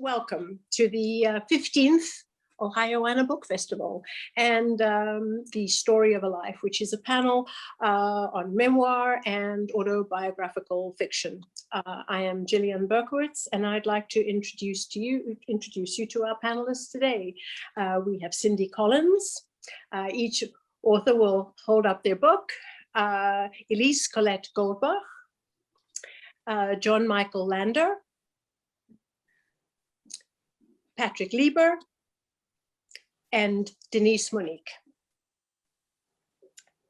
welcome to the 15th Ohioana Book Festival and the Story of a Life, which is a panel on memoir and autobiographical fiction. I am Gillian Berchowitz, and I'd like to introduce you to our panelists today. We have Cindy Collins. Each author will hold up their book. Elise, Colette, Goldbach, John Michael Lander, Patrick Leber, and Denise Monique.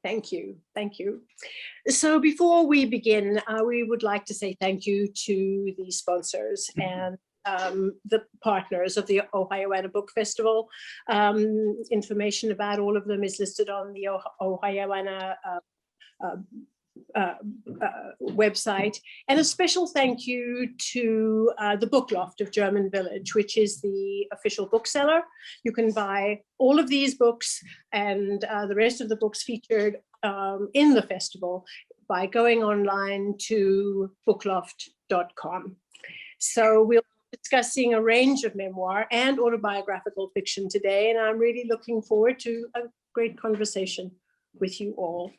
Thank you, thank you. So before we begin, we would like to say thank you to the sponsors and the partners of the Ohioana Book Festival. Information about all of them is listed on the Ohioana website, and a special thank you to the Book Loft of German Village, which is the official bookseller. You can buy all of these books and the rest of the books featured in the festival by going online to bookloft.com. So we'll be discussing a range of memoir and autobiographical fiction today, and I'm really looking forward to a great conversation with you all.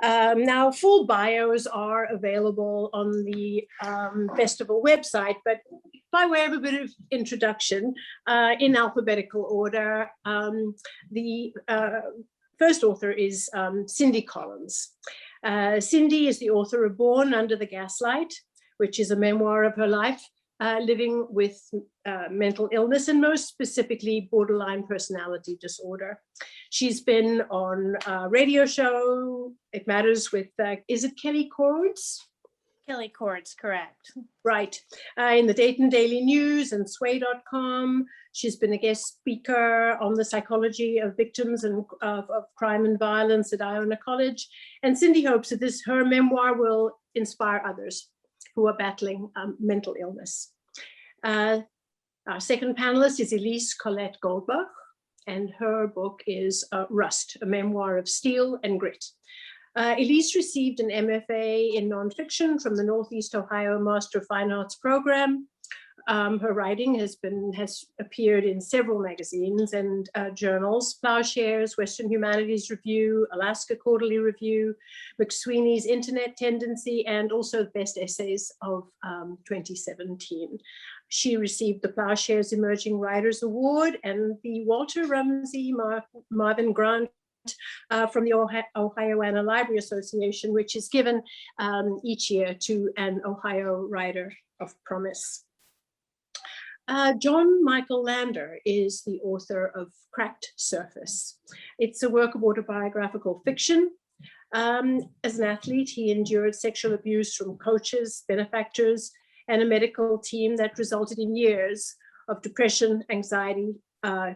Now, full bios are available on the festival website, but by way of a bit of introduction, in alphabetical order, the first author is Cindy Collins. Cindy is the author of Born Under the Gaslight, which is a memoir of her life living with mental illness, and most specifically borderline personality disorder. She's been on a radio show, It Matters, with, is it Kelly Cords? Kelly Cords, correct. Right, in the Dayton Daily News and Sway.com. She's been a guest speaker on the psychology of victims and of crime and violence at Iona College. And Cindy hopes that her memoir will inspire others who are battling mental illness. Our second panelist is Elise Colette Goldbach, and her book is Rust, a memoir of steel and grit. Elise received an MFA in nonfiction from the Northeast Ohio Master of Fine Arts program. Her writing has appeared in several magazines and journals: Plowshares, Western Humanities Review, Alaska Quarterly Review, McSweeney's Internet Tendency, and also the Best Essays of 2017. She received the Plowshares Emerging Writers Award and the Walter Rumsey Marvin Grant from the Ohioana Library Association, which is given each year to an Ohio writer of promise. John Michael Lander is the author of Cracked Surface. It's a work of autobiographical fiction. As an athlete, he endured sexual abuse from coaches, benefactors, and a medical team that resulted in years of depression, anxiety,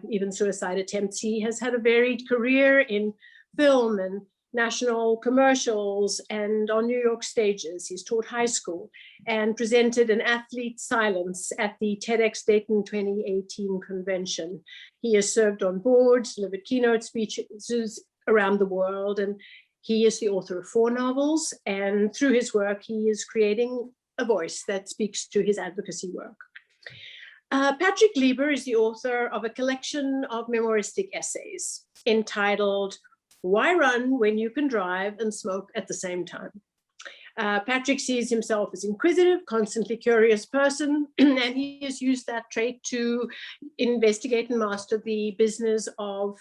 even suicide attempts. He has had a varied career in film and national commercials and on New York stages. He's taught high school and presented an athlete silence at the TEDx Dayton 2018 convention. He has served on boards, delivered keynote speeches around the world, and he is the author of 4 novels. And through his work, he is creating a voice that speaks to his advocacy work. Patrick Leber is the author of a collection of memoiristic essays entitled Why Run When You Can Drive and Smoke at the Same Time? Patrick sees himself as an inquisitive, constantly curious person, and he has used that trait to investigate and master the business of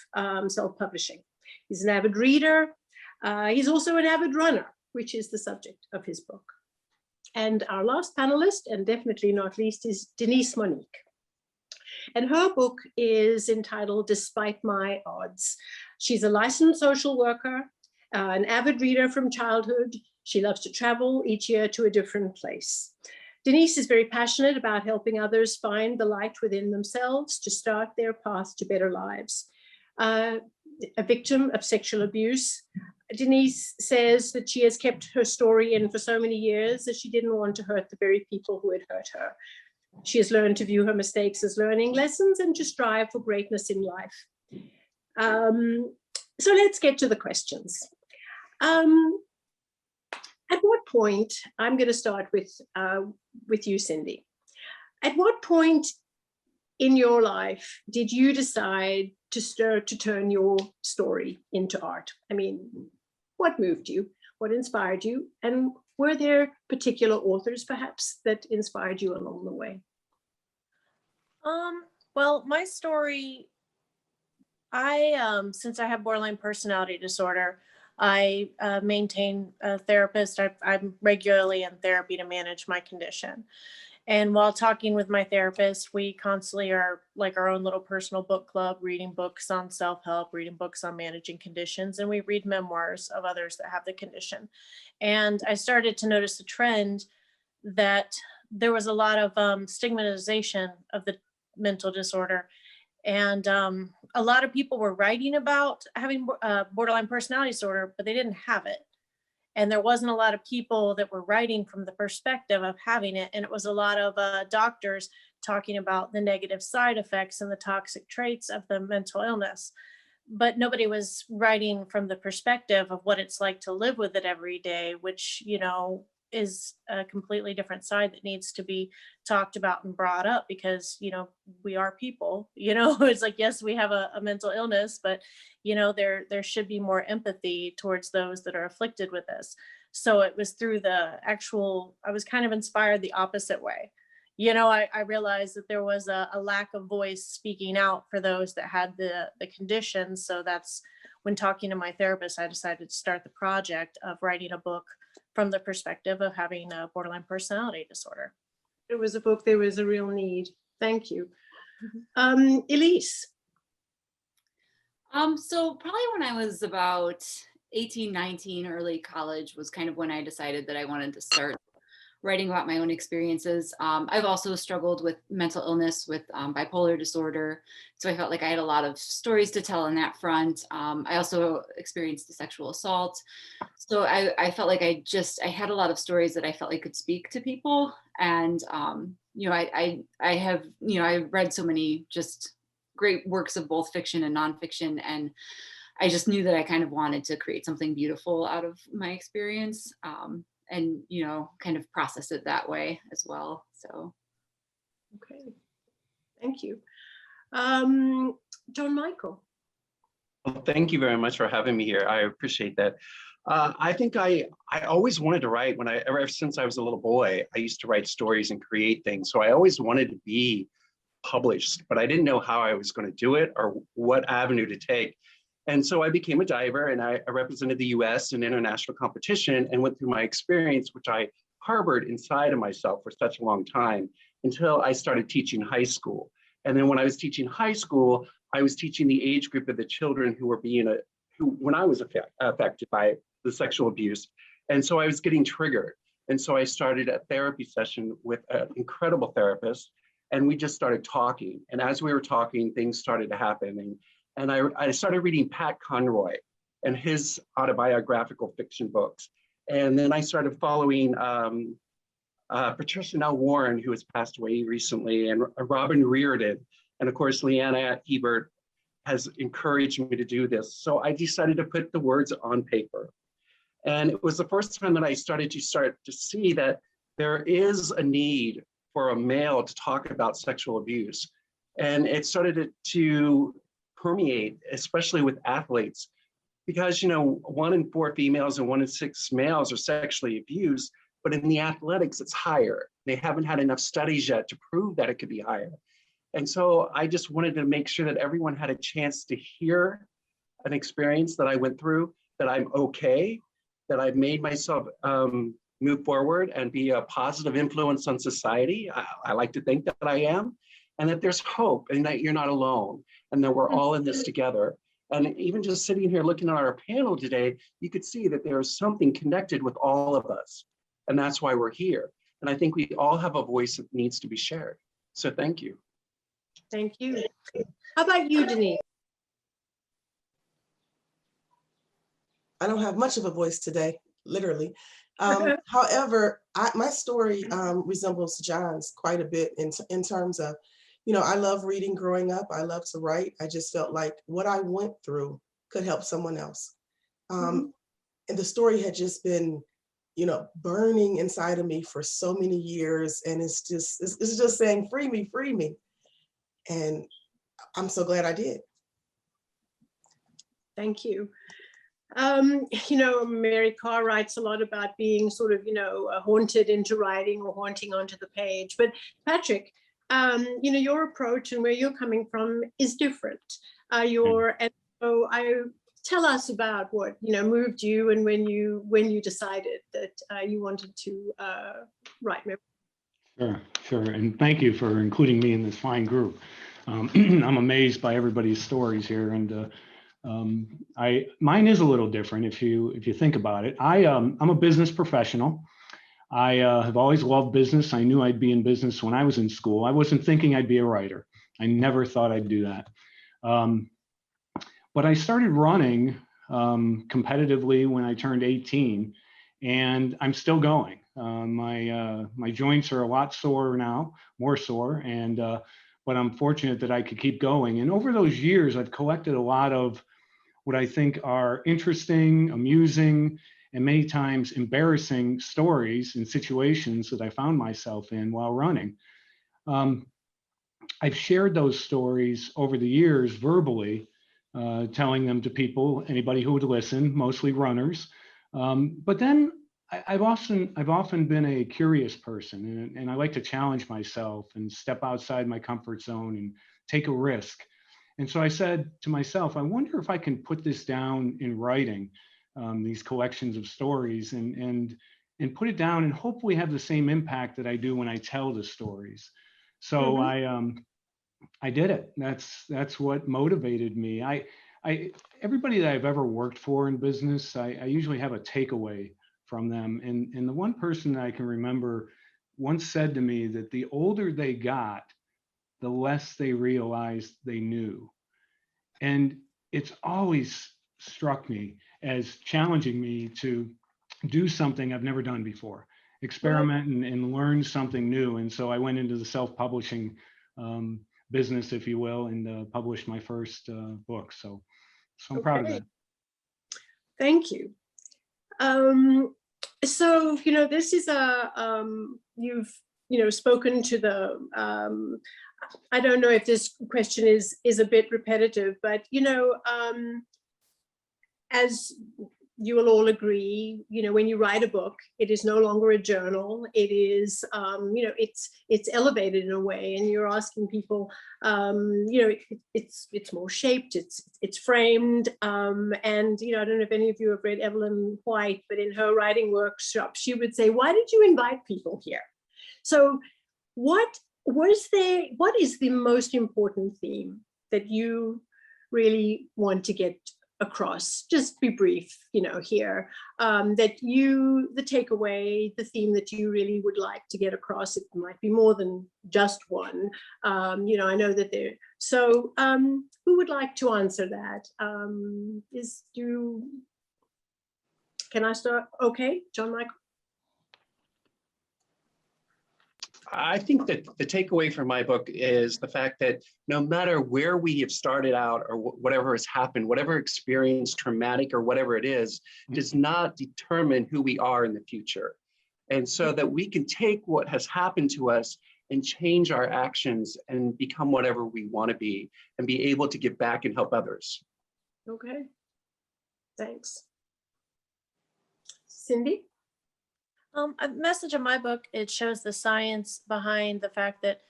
self-publishing. He's an avid reader. He's also an avid runner, which is the subject of his book. And our last panelist, and definitely not least, is Denise Monique. And her book is entitled Despite My Odds. She's a licensed social worker, an avid reader from childhood. She loves to travel each year to a different place. Denise is very passionate about helping others find the light within themselves to start their path to better lives. A victim of sexual abuse, Denise says that she has kept her story in for so many years that she didn't want to hurt the very people who had hurt her. She has learned to view her mistakes as learning lessons and to strive for greatness in life. So let's get to the questions. At what point, I'm going to start with you, Cindy. At what point in your life did you decide to turn your story into art? I mean, what moved you? What inspired you? And were there particular authors perhaps that inspired you along the way? Well, my story, since I have borderline personality disorder, I maintain a therapist. I'm regularly in therapy to manage my condition. And while talking with my therapist, we constantly are like our own little personal book club, reading books on self-help, reading books on managing conditions, and we read memoirs of others that have the condition. And I started to notice a trend that there was a lot of stigmatization of the mental disorder. And a lot of people were writing about having borderline personality disorder, but they didn't have it. And there wasn't a lot of people that were writing from the perspective of having it. And it was a lot of doctors talking about the negative side effects and the toxic traits of the mental illness. But nobody was writing from the perspective of what it's like to live with it every day, which, is a completely different side that needs to be talked about and brought up because, we are people, it's like, yes, we have a mental illness, but, there should be more empathy towards those that are afflicted with this. So it was through I was kind of inspired the opposite way. I realized that there was a lack of voice speaking out for those that had the condition. So that's when talking to my therapist, I decided to start the project of writing a book from the perspective of having a borderline personality disorder. It was a book, there was a real need. Thank you. Elise. So probably when I was about 18, 19, early college was kind of when I decided that I wanted to start writing about my own experiences. I've also struggled with mental illness, with bipolar disorder. So I felt like I had a lot of stories to tell on that front. I also experienced a sexual assault. So I felt like I had a lot of stories that I felt like could speak to people. And, I have, I've read so many just great works of both fiction and nonfiction. And I just knew that I kind of wanted to create something beautiful out of my experience. And kind of process it that way as well. So okay, thank you. John Michael. Well, thank you very much for having me here. I appreciate that. I think I always wanted to write. Ever since I was a little boy, I used to write stories and create things. So I always wanted to be published, but I didn't know how I was going to do it or what avenue to take. And so I became a diver, and I represented the US in international competition and went through my experience, which I harbored inside of myself for such a long time until I started teaching high school. And then when I was teaching high school, I was teaching the age group of the children who were when I was affected by the sexual abuse. And so I was getting triggered. And so I started a therapy session with an incredible therapist, and we just started talking. And as we were talking, things started to happen. And I started reading Pat Conroy and his autobiographical fiction books. And then I started following Patricia Nell Warren, who has passed away recently, and Robin Reardon. And of course, Leanna Ebert has encouraged me to do this. So I decided to put the words on paper. And it was the first time that I started to see that there is a need for a male to talk about sexual abuse. And it started to permeate, especially with athletes, because 1 in 4 females and 1 in 6 males are sexually abused, but in the athletics it's higher. They haven't had enough studies yet to prove that it could be higher. And so I just wanted to make sure that everyone had a chance to hear an experience that I went through, that I'm okay, that I've made myself move forward and be a positive influence on society. I like to think that I am, and that there's hope, and that you're not alone, and that we're all in this together. And even just sitting here looking at our panel today, you could see that there is something connected with all of us. And that's why we're here. And I think we all have a voice that needs to be shared. So thank you. Thank you. How about you, Denise? I don't have much of a voice today, literally. However, my story resembles John's quite a bit in terms of, I love reading growing up. I love to write. I just felt like what I went through could help someone else. And the story had just been, burning inside of me for so many years. And it's just saying, free me, free me. And I'm so glad I did. Thank you. Mary Carr writes a lot about being sort of, haunted into writing or haunting onto the page. But Patrick, your approach and where you're coming from is different. And so tell us about what, moved you and when you decided that you wanted to write Memoir. Sure. And thank you for including me in this fine group. I'm amazed by everybody's stories here, and mine is a little different if you think about it. I'm a business professional. I have always loved business. I knew I'd be in business when I was in school. I wasn't thinking I'd be a writer. I never thought I'd do that. But I started running competitively when I turned 18, and I'm still going. My joints are a lot sore now, more sore, and but I'm fortunate that I could keep going. And over those years, I've collected a lot of what I think are interesting, amusing, and many times embarrassing stories and situations that I found myself in while running. I've shared those stories over the years verbally, telling them to people, anybody who would listen, mostly runners. But then I've often been a curious person, and I like to challenge myself and step outside my comfort zone and take a risk. And so I said to myself, I wonder if I can put this down in writing, these collections of stories, and put it down and hopefully have the same impact that I do when I tell the stories. So I did it. That's what motivated me. Everybody that I've ever worked for in business, I usually have a takeaway from them. And the one person that I can remember once said to me that the older they got, the less they realized they knew. And it's always struck me as challenging me to do something I've never done before, experiment and learn something new. And so I went into the self-publishing business, if you will, and published my first book. So I'm proud of that. Thank you. So, this is you've spoken to the, I don't know if this question is a bit repetitive, but, as you will all agree, when you write a book, it is no longer a journal. It is, it's elevated in a way, and you're asking people, it's more shaped, it's framed, and I don't know if any of you have read Evelyn White, but in her writing workshop, she would say, "Why did you invite people here?" So, what is the most important theme that you really want to get across? Just be brief, here, the takeaway, the theme that you really would like to get across. It might be more than just one. I know that so who would like to answer that? Can I start? Okay, John Michael. I think that the takeaway from my book is the fact that no matter where we have started out or whatever has happened, whatever experience, traumatic or whatever it is, does not determine who we are in the future. And so that we can take what has happened to us and change our actions and become whatever we want to be and be able to give back and help others. Okay, thanks. Cindy? A message of my book, it shows the science behind the fact that,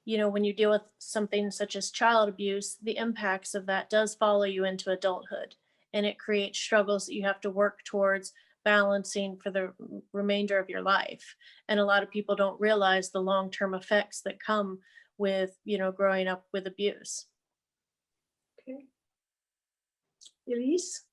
when you deal with something such as child abuse, the impacts of that does follow you into adulthood, and it creates struggles that you have to work towards balancing for the remainder of your life. And a lot of people don't realize the long-term effects that come with, growing up with abuse. Okay. Elise?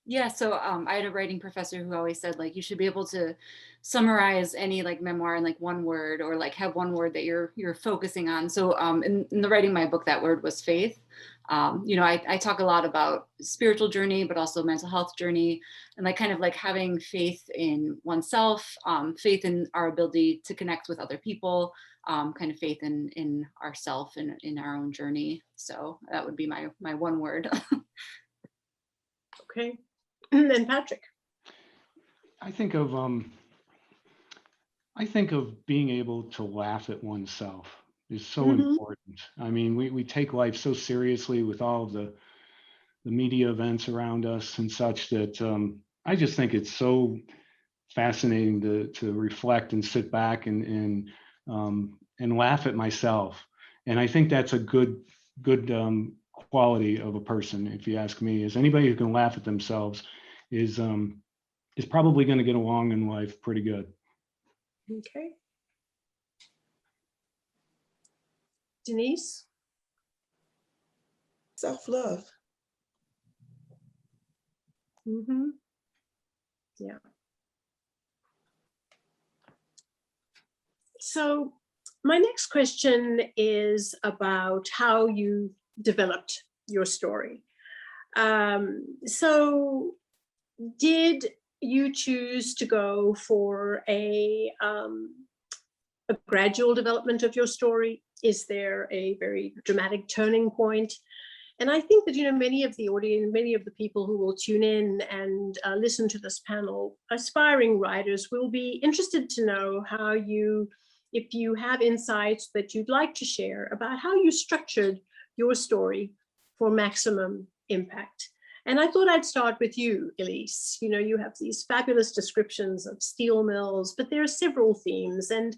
Yeah, so I had a writing professor who always said, you should be able to summarize any memoir in one word, or have one word that you're focusing on. So in the writing my book, that word was faith. I talk a lot about spiritual journey, but also mental health journey, and having faith in oneself, faith in our ability to connect with other people, faith in ourself and in our own journey. So that would be my one word. Okay. And Patrick? I think of being able to laugh at oneself, so Mhm. important. I mean, we take life so seriously with all of the media events around us and such that I just think it's so fascinating to reflect and sit back and laugh at myself. And I think that's a good quality of a person, if you ask me. Is anybody who can laugh at themselves is probably going to get along in life pretty good. Okay. Denise? Self-love. Mm-hmm. Yeah. So my next question is about how you developed your story. So did you choose to go for a gradual development of your story? Is there a very dramatic turning point? And I think that, many of the audience, many of the people who will tune in and listen to this panel, aspiring writers, will be interested to know how if you have insights that you'd like to share about how you structured your story for maximum impact. And I thought I'd start with you, Elise. You have these fabulous descriptions of steel mills, but there are several themes. And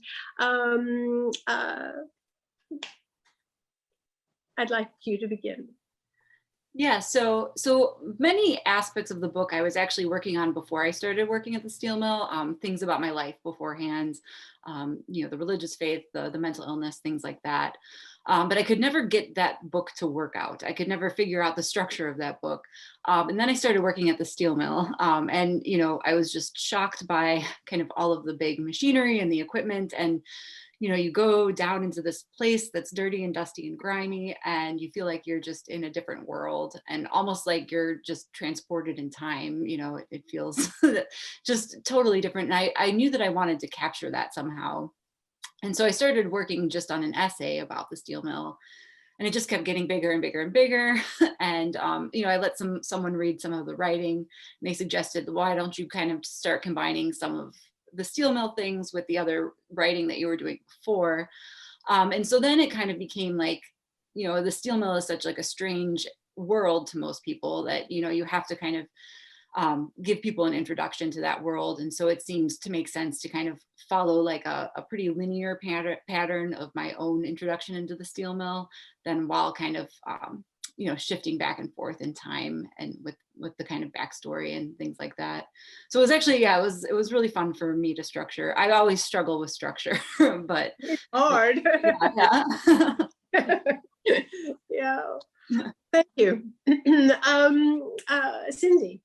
I'd like you to begin. Yeah, so many aspects of the book I was actually working on before I started working at the steel mill, things about my life beforehand, the religious faith, the mental illness, things like that. But I could never get that book to work out. I could never figure out the structure of that book. And then I started working at the steel mill. And I was just shocked by kind of all of the big machinery and the equipment. And you go down into this place that's dirty and dusty and grimy, and you feel like you're just in a different world, and almost like you're just transported in time. It feels just totally different. And I knew that I wanted to capture that somehow. And so I started working just on an essay about the steel mill, and it just kept getting bigger and bigger and bigger. And I let someone read some of the writing, and they suggested, why don't you kind of start combining some of the steel mill things with the other writing that you were doing before. And so then it kind of became like, the steel mill is such like a strange world to most people that, you have to kind of give people an introduction to that world. And so it seems to make sense to kind of follow like a pretty linear pattern of my own introduction into the steel mill, then while kind of, shifting back and forth in time and with the kind of backstory and things like that. So it was actually, it was really fun for me to structure. I always struggle with structure, but it's hard. Yeah. Yeah. Thank you. Cindy.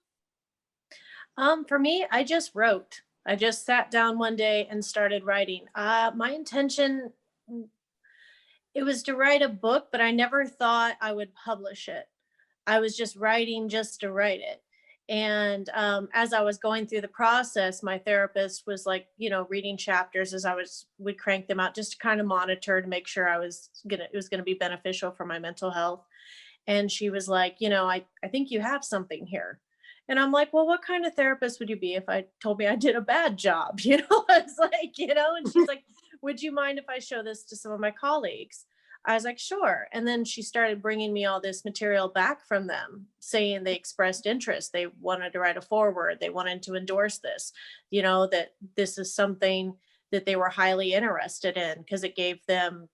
For me, I just wrote. I just sat down one day and started writing. My intention, it was to write a book, but I never thought I would publish it. I was just writing just to write it. And as I was going through the process, my therapist was like, reading chapters as would crank them out just to kind of monitor to make sure it was going to be beneficial for my mental health. And she was like, I think you have something here. And I'm like, well, what kind of therapist would you be if I told me I did a bad job? It's like, and she's like, would you mind if I show this to some of my colleagues? I was like, sure. And then she started bringing me all this material back from them, saying they expressed interest. They wanted to write a foreword. They wanted to endorse this, that this is something that they were highly interested in because it gave them,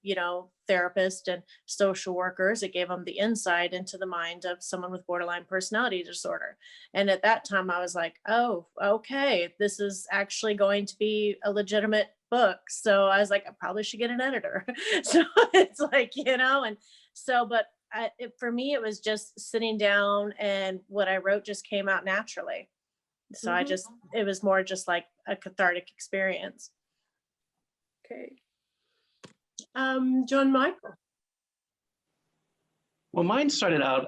therapists and social workers, it gave them the insight into the mind of someone with borderline personality disorder. And at that time I was like, oh, okay, this is actually going to be a legitimate book. So I was like, I probably should get an editor. So it's like, and so, but for me, it was just sitting down and what I wrote just came out naturally. So Mm-hmm. it was more just like a cathartic experience. Okay. John Michael. Well, mine started out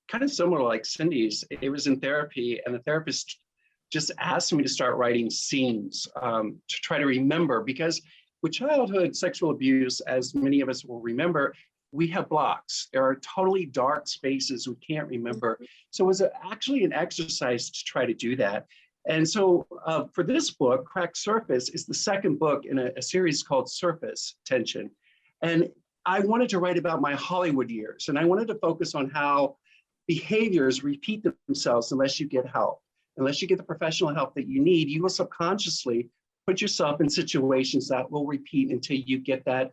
kind of similar like Cindy's. It was in therapy, and the therapist just asked me to start writing scenes to try to remember, because with childhood sexual abuse, as many of us will remember, we have blocks. There are totally dark spaces we can't remember. So it was actually an exercise to try to do that. And so for this book, Cracked Surface is the second book in a series called Surface Tension. And I wanted to write about my Hollywood years, and I wanted to focus on how behaviors repeat themselves unless you get help. Unless you get the professional help that you need, you will subconsciously put yourself in situations that will repeat until you get that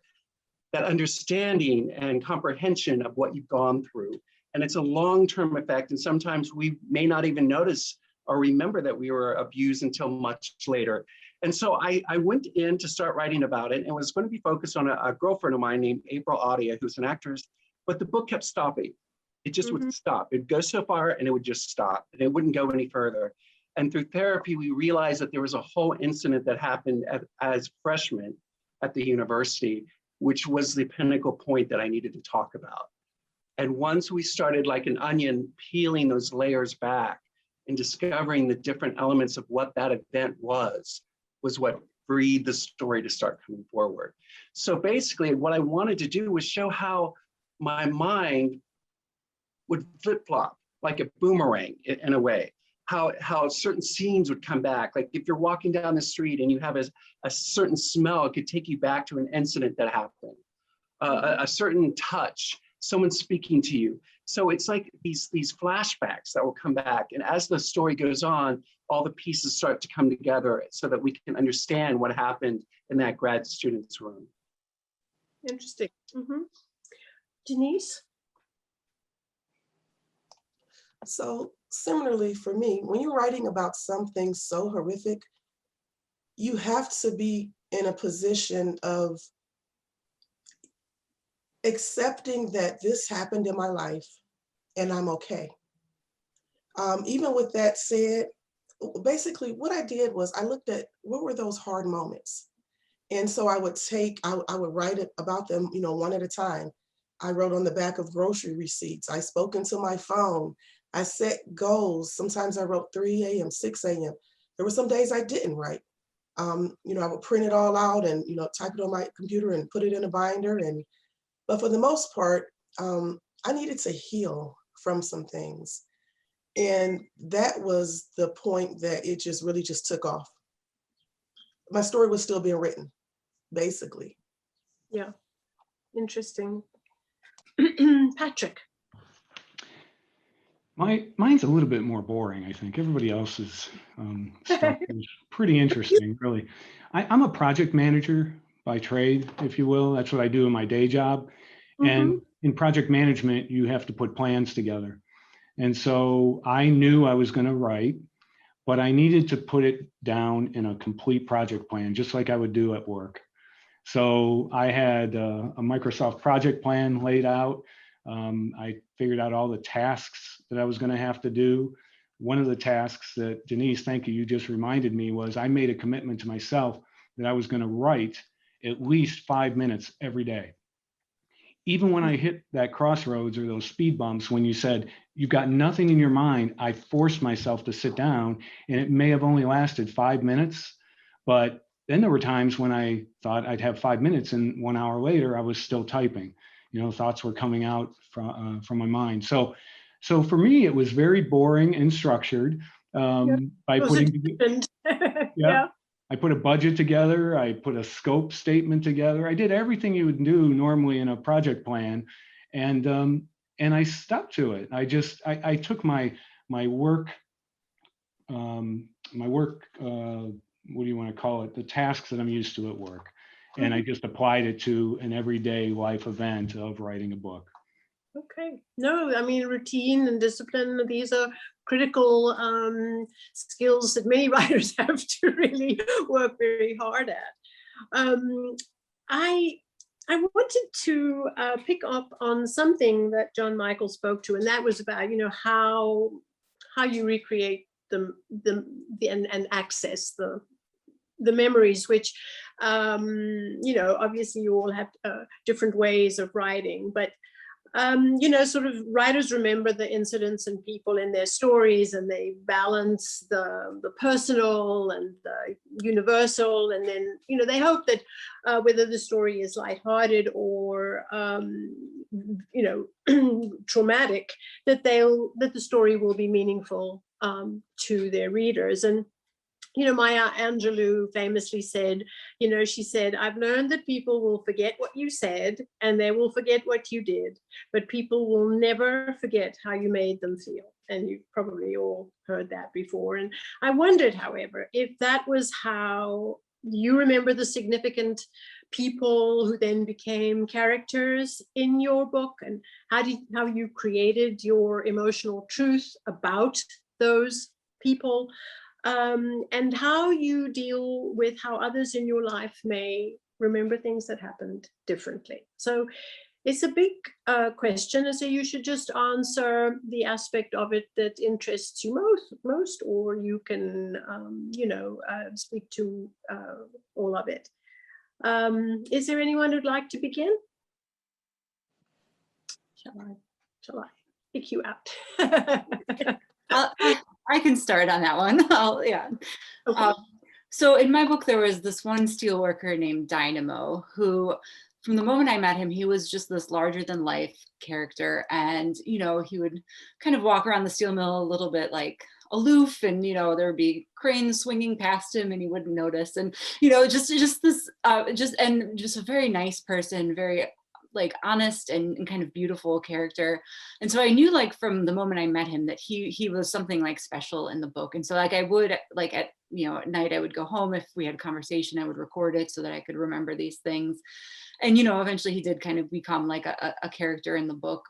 understanding and comprehension of what you've gone through. And it's a long-term effect, and sometimes we may not even notice or remember that we were abused until much later. And so I went in to start writing about it, and was going to be focused on a girlfriend of mine named April Audia, who's an actress, but the book kept stopping. It just would stop. It'd go so far and it would just stop, and it wouldn't go any further. And through therapy, we realized that there was a whole incident that happened as freshmen at the university, which was the pinnacle point that I needed to talk about. And once we started, like an onion, peeling those layers back and discovering the different elements of what that event was what breathed the story to start coming forward. So basically, what I wanted to do was show how my mind would flip-flop like a boomerang in a way. How certain scenes would come back. Like if you're walking down the street and you have a certain smell, it could take you back to an incident that happened. A certain touch, someone speaking to you. So it's like these flashbacks that will come back. And as the story goes on, all the pieces start to come together so that we can understand what happened in that grad student's room. Interesting. Denise? So similarly for me, when you're writing about something so horrific, you have to be in a position of accepting that this happened in my life and I'm okay. Even with that said, basically what I did was I looked at what were those hard moments. And so I would write about them, one at a time. I wrote on the back of grocery receipts. I spoke into my phone. I set goals. Sometimes I wrote 3 a.m., 6 a.m. There were some days I didn't write. I would print it all out and, type it on my computer and put it in a binder. But for the most part, I needed to heal from some things. And that was the point that it just really just took off. My story was still being written, basically. Yeah, interesting. Patrick. Mine's a little bit more boring, I think. Everybody else's stuff is pretty interesting, really. I'm a project manager by trade, if you will. That's what I do in my day job. And in project management, you have to put plans together. And so I knew I was going to write, but I needed to put it down in a complete project plan, just like I would do at work. So I had a Microsoft project plan laid out. I figured out all the tasks that I was going to have to do. One of the tasks that, Denise, thank you, you just reminded me, was I made a commitment to myself that I was going to write at least 5 minutes every day. Even when I hit that crossroads or those speed bumps, when you said, you've got nothing in your mind, I forced myself to sit down, and it may have only lasted 5 minutes, but then there were times when I thought I'd have 5 minutes and 1 hour later, I was still typing. Thoughts were coming out from my mind. So for me, it was very boring and structured. By putting I put a budget together. I put a scope statement together. I did everything you would do normally in a project plan, and I stuck to it. I took my work. What do you want to call it? The tasks that I'm used to at work. And I just applied it to an everyday life event of writing a book. Okay. No, I mean, routine and discipline, these are critical skills that many writers have to really work very hard at. I wanted to pick up on something that John Michael spoke to, and that was about, how you recreate and access the memories, which, obviously you all have different ways of writing, but, sort of writers remember the incidents and people in their stories, and they balance the personal and the universal. And then, they hope that whether the story is lighthearted or, traumatic, that the story will be meaningful to their readers. And Maya Angelou famously said, she said, I've learned that people will forget what you said and they will forget what you did, but people will never forget how you made them feel. And you've probably all heard that before. And I wondered, however, if that was how you remember the significant people who then became characters in your book, and how you created your emotional truth about those people. And how you deal with how others in your life may remember things that happened differently. So it's a big question, and so you should just answer the aspect of it that interests you most, or you can, speak to all of it. Is there anyone who'd like to begin? Shall I pick you out? I can start on that one. Yeah. Okay. So in my book, there was this one steelworker named Dynamo who, from the moment I met him, he was just this larger than life character. And, he would kind of walk around the steel mill a little bit like aloof, and, there would be cranes swinging past him and he wouldn't notice. And, just this, just a very nice person, very like honest and kind of beautiful character. And so I knew, like, from the moment I met him that he was something like special in the book. And so like I would, like, at night I would go home, if we had conversation, I would record it so that I could remember these things. And eventually he did kind of become like a character in the book.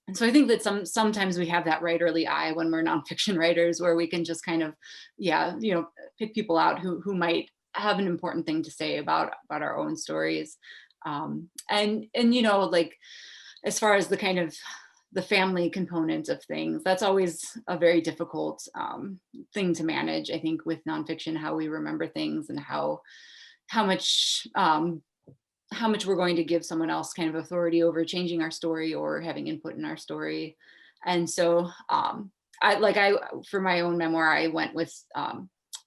And so I think that sometimes we have that writerly eye when we're nonfiction writers, where we can just kind of pick people out who might have an important thing to say about our own stories. And like, as far as the kind of the family component of things, that's always a very difficult thing to manage, I think, with nonfiction, how we remember things and how much we're going to give someone else kind of authority over changing our story or having input in our story. And so for my own memoir, I went with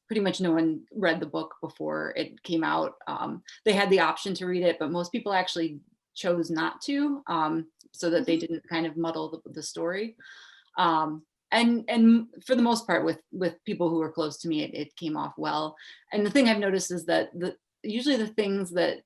pretty much no one read the book before it came out. They had the option to read it, but most people actually chose not to, so that they didn't kind of muddle the story. And for the most part, with people who were close to me, it came off well. And the thing I've noticed is that usually the things that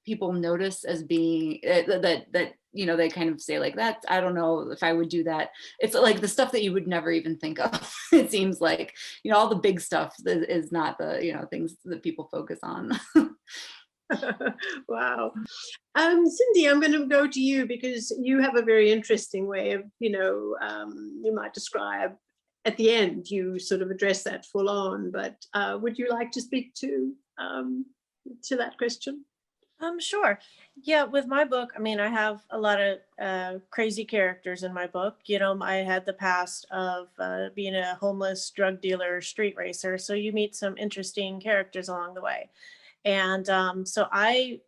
people notice as being that they kind of say, like, that, I don't know if I would do that. It's like the stuff that you would never even think of. It seems like, all the big stuff is not the, things that people focus on. Wow. Cindy, I'm going to go to you because you have a very interesting way of, you might describe at the end, you sort of address that full on, but would you like to speak to that question? Sure. Yeah, with my book, I mean, I have a lot of crazy characters in my book. I had the past of being a homeless drug dealer, street racer. So you meet some interesting characters along the way. And so I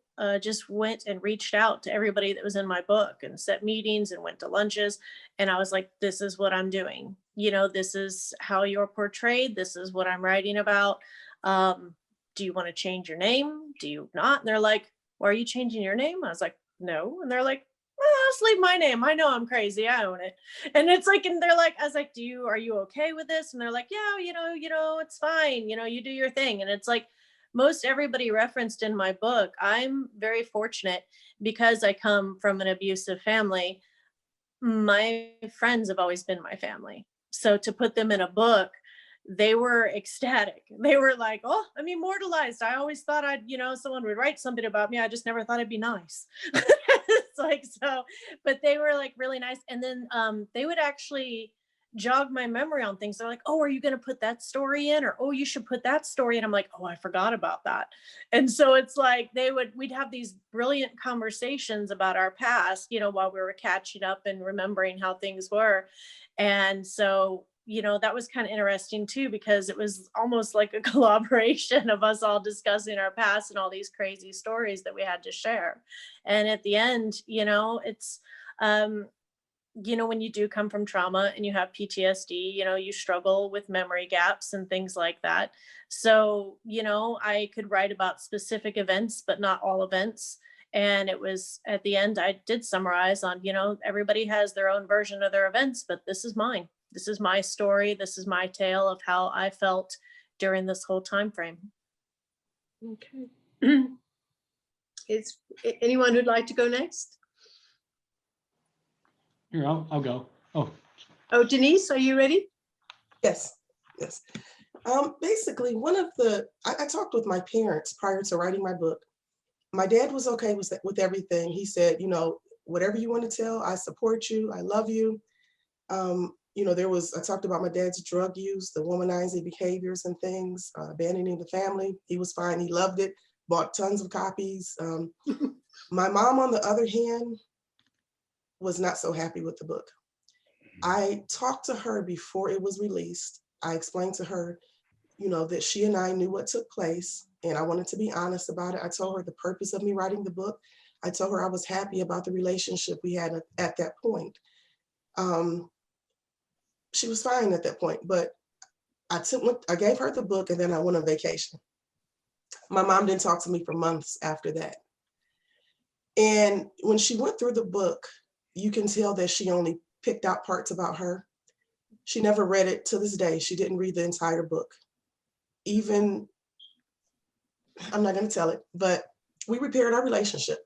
just went and reached out to everybody that was in my book and set meetings and went to lunches. And I was like, this is what I'm doing. This is how you're portrayed. This is what I'm writing about. Do you want to change your name? Do you not? And they're like, well, are you changing your name? I was like, no. And they're like, well, just leave my name. I know I'm crazy. I own it. And it's like, and they're like, I was like, are you okay with this? And they're like, yeah, it's fine. You do your thing. And it's like, most everybody referenced in my book, I'm very fortunate because I come from an abusive family. My friends have always been my family. So to put them in a book, they were ecstatic. They were like, oh, I'm immortalized. I always thought someone would write something about me. I just never thought it'd be nice. It's like, so, but they were like really nice. And then they would actually jog my memory on things. They're like, oh, are you going to put that story in? Or, oh, you should put that story in. I'm like, oh, I forgot about that. And so it's like, we'd have these brilliant conversations about our past, while we were catching up and remembering how things were. And so, that was kind of interesting too, because it was almost like a collaboration of us all discussing our past and all these crazy stories that we had to share. And at the end, it's, when you do come from trauma and you have PTSD, you struggle with memory gaps and things like that. So, I could write about specific events, but not all events. And it was at the end, I did summarize on, everybody has their own version of their events, but this is mine. This is my story. This is my tale of how I felt, during this whole time frame. Okay. Is anyone who'd like to go next? Here, I'll go. Oh, Denise, are you ready? Yes, yes. Basically, I talked with my parents prior to writing my book. My dad was okay with everything. He said, you know, whatever you want to tell, I support you, I love you. You know, I talked about my dad's drug use, the womanizing behaviors and things, abandoning the family. He was fine, he loved it, bought tons of copies. My mom, on the other hand, was not so happy with the book. I talked to her before it was released. I explained to her, you know, that she and I knew what took place, and I wanted to be honest about it. I told her the purpose of me writing the book. I told her I was happy about the relationship we had at that point. She was fine at that point, but I gave her the book, and then I went on vacation. My mom didn't talk to me for months after that. And when she went through the book, you can tell that she only picked out parts about her. She never read it to this day. She didn't read the entire book. Even, I'm not going to tell it, but we repaired our relationship.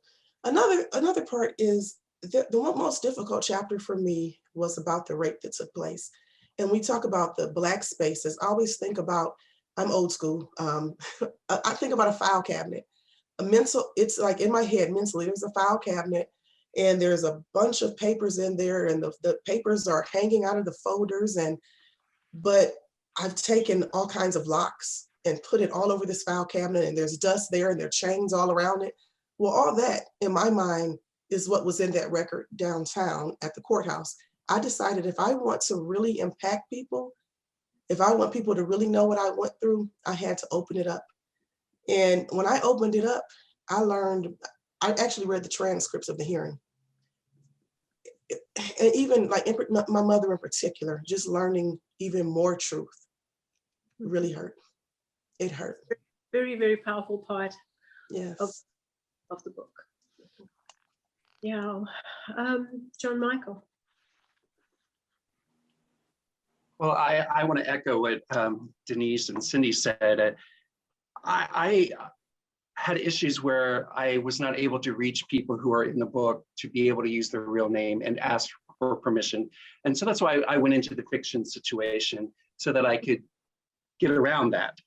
Another part is the most difficult chapter for me was about the rape that took place. And we talk about the Black spaces. I always think about, I'm old school. I think about a file cabinet. It's like in my head mentally, there's a file cabinet and there's a bunch of papers in there, and the papers are hanging out of the folders. But I've taken all kinds of locks and put it all over this file cabinet, and there's dust there and there are chains all around it. Well, all that in my mind is what was in that record downtown at the courthouse. I decided if I want to really impact people, if I want people to really know what I went through, I had to open it up. And when I opened it up, I actually read the transcripts of the hearing. And even like my mother in particular, just learning even more truth really hurt. It hurt. Very, very powerful part Yes. of the book. Yeah. John Michael. Well, I want to echo what Denise and Cindy said. I had issues where I was not able to reach people who are in the book to be able to use their real name and ask for permission. And so that's why I went into the fiction situation, so that I could get around that.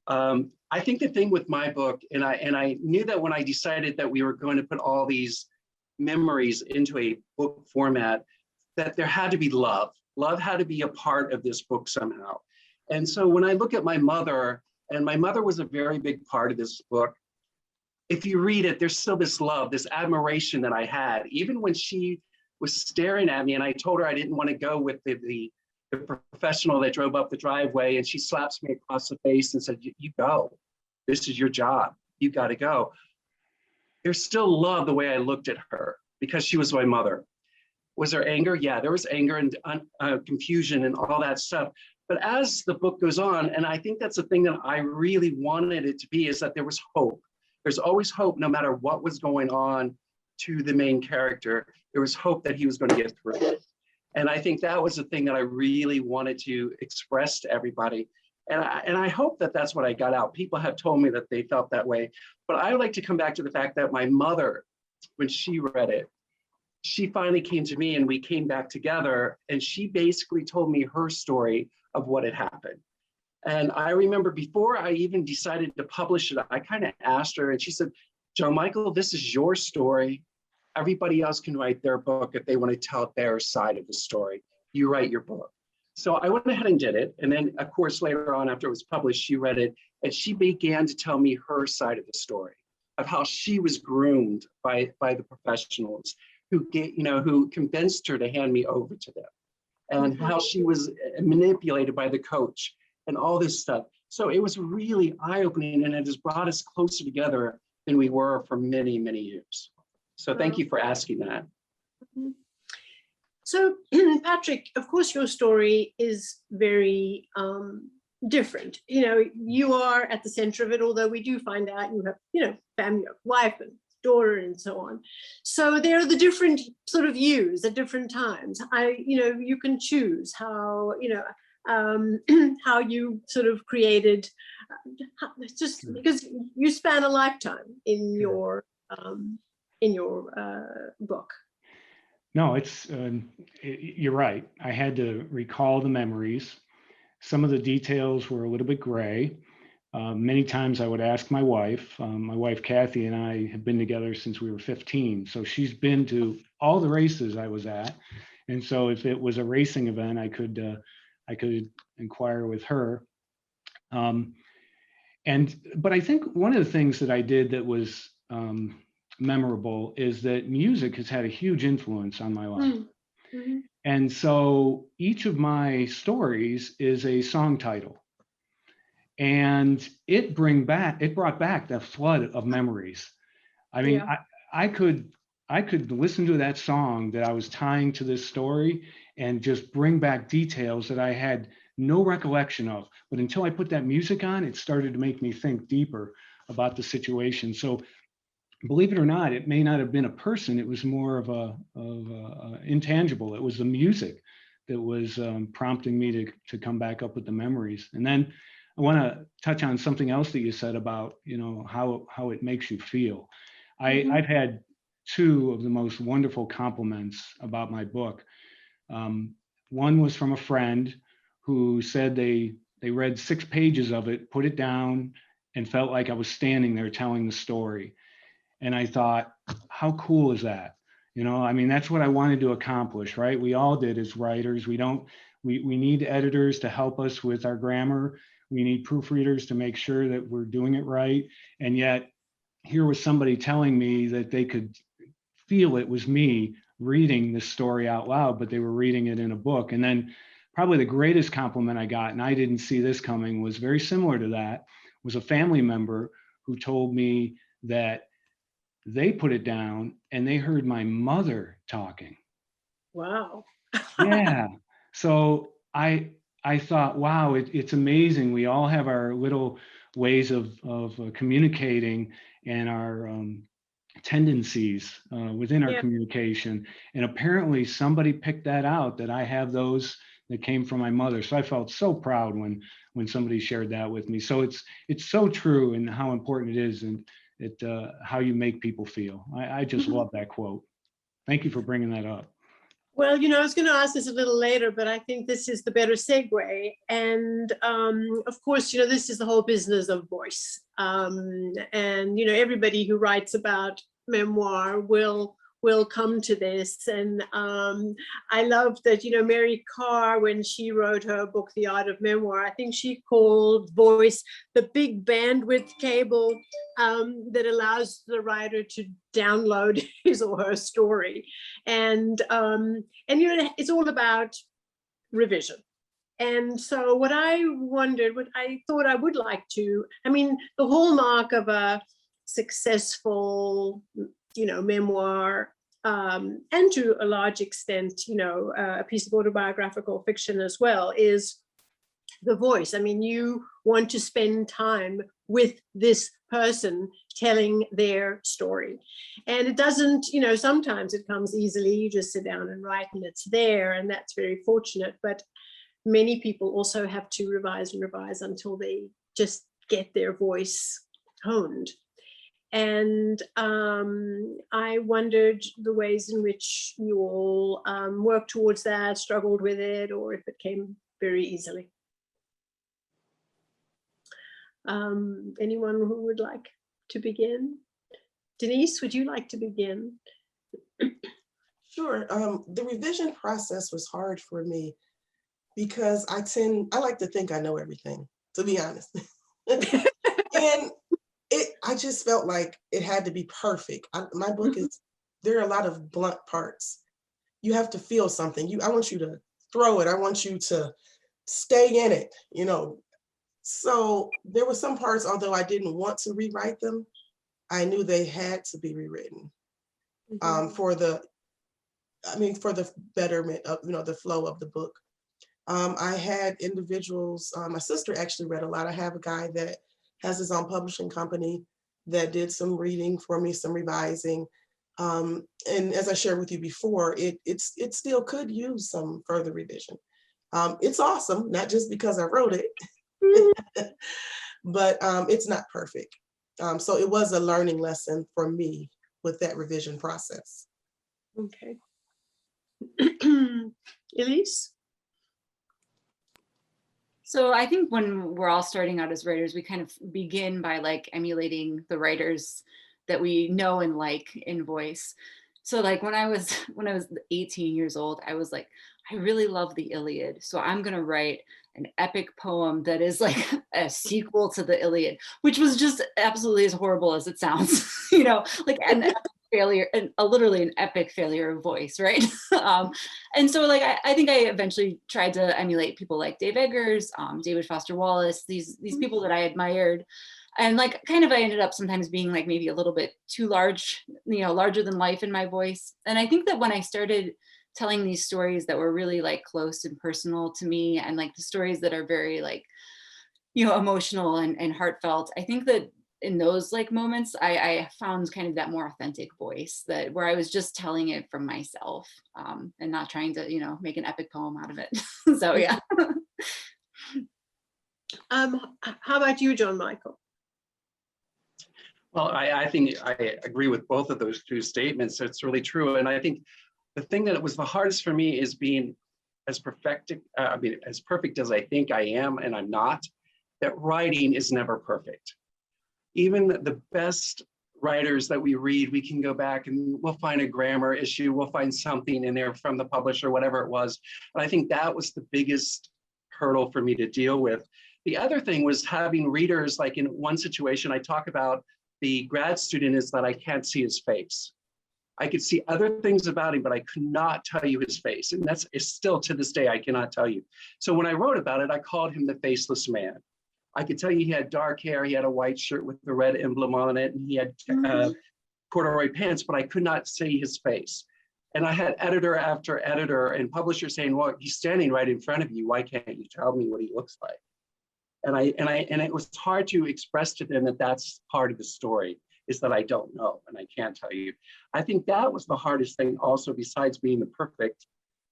I think the thing with my book, and I knew that when I decided that we were going to put all these memories into a book format, that there had to be love. Love had to be a part of this book somehow. And so when I look at my mother, and my mother was a very big part of this book, if you read it, there's still this love, this admiration that I had, even when she was staring at me and I told her I didn't want to go with the professional that drove up the driveway, and she slaps me across the face and said, you go, this is your job, you got to go. There's still love the way I looked at her because she was my mother. Was there anger? Yeah, there was anger and confusion and all that stuff. But as the book goes on, and I think that's the thing that I really wanted it to be, is that there was hope. There's always hope, no matter what was going on to the main character. There was hope that he was going to get through it. And I think that was the thing that I really wanted to express to everybody. And I hope that that's what I got out. People have told me that they felt that way. But I would like to come back to the fact that my mother, when she read it, she finally came to me and we came back together, and she basically told me her story of what had happened. And I remember before I even decided to publish it, I kind of asked her, and she said, John Michael, this is your story. Everybody else can write their book if they want to tell their side of the story. You write your book. So I went ahead and did it. And then, of course, later on, after it was published, she read it, and she began to tell me her side of the story of how she was groomed by the professionals who convinced her to hand me over to them, and how she was manipulated by the coach and all this stuff. So it was really eye-opening, and it has brought us closer together than we were for many, many years. So thank you for asking that. So Patrick, of course, your story is very different. You are at the center of it, although we do find out you have, family, wife and daughter and so on. So there are the different sort of yous at different times. You can choose how, how you sort of created, just because you span a lifetime in your book. No, you're right. I had to recall the memories. Some of the details were a little bit gray. Many times I would ask my wife. My wife, Kathy, and I have been together since we were 15. So she's been to all the races I was at. And so if it was a racing event, I could inquire with her. But I think one of the things that I did that was memorable is that music has had a huge influence on my life. Mm-hmm. And so each of my stories is a song title. And it brought back that flood of memories. I mean, Yeah. I could listen to that song that I was tying to this story and just bring back details that I had no recollection of. But until I put that music on, it started to make me think deeper about the situation. So believe it or not, it may not have been a person. It was more of a intangible. It was the music that was prompting me to come back up with the memories. And then I want to touch on something else that you said about, how it makes you feel. I've had two of the most wonderful compliments about my book. One was from a friend who said they read 6 pages of it, put it down, and felt like I was standing there telling the story. And I thought, how cool is that? I mean, that's what I wanted to accomplish, right? We all did as writers. We need editors to help us with our grammar. We need proofreaders to make sure that we're doing it right. And yet here was somebody telling me that they could feel it was me reading this story out loud, but they were reading it in a book. And then probably the greatest compliment I got, and I didn't see this coming, was very similar to that, was a family member who told me that they put it down and they heard my mother talking. Wow. Yeah. So I thought, wow, it's amazing. We all have our little ways of communicating and our tendencies within our communication. And apparently somebody picked that out, that I have those that came from my mother. So I felt so proud when somebody shared that with me. So it's so true, and how important it is, and how you make people feel. I just love that quote. Thank you for bringing that up. Well, I was going to ask this a little later, but I think this is the better segue. And of course, this is the whole business of voice. And, everybody who writes about memoir will come to this. And I love that, Mary Carr, when she wrote her book, The Art of Memoir, I think she called voice the big bandwidth cable that allows the writer to download his or her story. And it's all about revision. And so what I thought I would like to, the hallmark of a successful memoir, and to a large extent, a piece of autobiographical fiction as well, is the voice. You want to spend time with this person telling their story. And it doesn't, sometimes it comes easily. You just sit down and write and it's there, and that's very fortunate. But many people also have to revise and revise until they just get their voice honed. And I wondered the ways in which you all worked towards that, struggled with it, or if it came very easily. Anyone who would like to begin? Denise, would you like to begin? Sure. The revision process was hard for me because I like to think I know everything, to be honest. And I just felt like it had to be perfect. My book is, there are a lot of blunt parts. You have to feel something. I want you to throw it. I want you to stay in it, So there were some parts, although I didn't want to rewrite them, I knew they had to be rewritten for the betterment of, the flow of the book. I had individuals, my sister actually read a lot. I have a guy that has his own publishing company that did some reading for me, some revising. And as I shared with you before, it still could use some further revision. It's awesome, not just because I wrote it, but it's not perfect. So it was a learning lesson for me with that revision process. Okay. Elise? So I think when we're all starting out as writers, we kind of begin by like emulating the writers that we know and like in voice. So like when I was 18 years old, I was like, I really love the Iliad. So I'm gonna write an epic poem that is like a sequel to the Iliad, which was just absolutely as horrible as it sounds, you know, like an epic failure, and literally an epic failure of voice, right? And so like I think I eventually tried to emulate people like Dave Eggers, David Foster Wallace, these people that I admired. And like kind of I ended up sometimes being like maybe a little bit too large, you know, larger than life in my voice. And I think that when I started telling these stories that were really like close and personal to me, and like the stories that are very like, you know, emotional and heartfelt, I think that in those like moments, I found kind of that more authentic voice, that where I was just telling it from myself, and not trying to, you know, make an epic poem out of it. So yeah. How about you, John Michael? Well, I think I agree with both of those two statements. It's really true. And I think the thing that was the hardest for me is being as as perfect as I think I am, and I'm not, that writing is never perfect. Even the best writers that we read, we can go back and we'll find a grammar issue, we'll find something in there from the publisher, whatever it was. And I think that was the biggest hurdle for me to deal with. The other thing was having readers, like in one situation I talk about, the grad student is that I can't see his face. I could see other things about him, but I could not tell you his face. And that's still to this day, I cannot tell you. So when I wrote about it, I called him the faceless man. I could tell you he had dark hair, he had a white shirt with the red emblem on it, and he had corduroy pants, but I could not see his face. And I had editor after editor and publisher saying, well, he's standing right in front of you. Why can't you tell me what he looks like? And it was hard to express to them that that's part of the story, is that I don't know and I can't tell you. I think that was the hardest thing also, besides being the perfect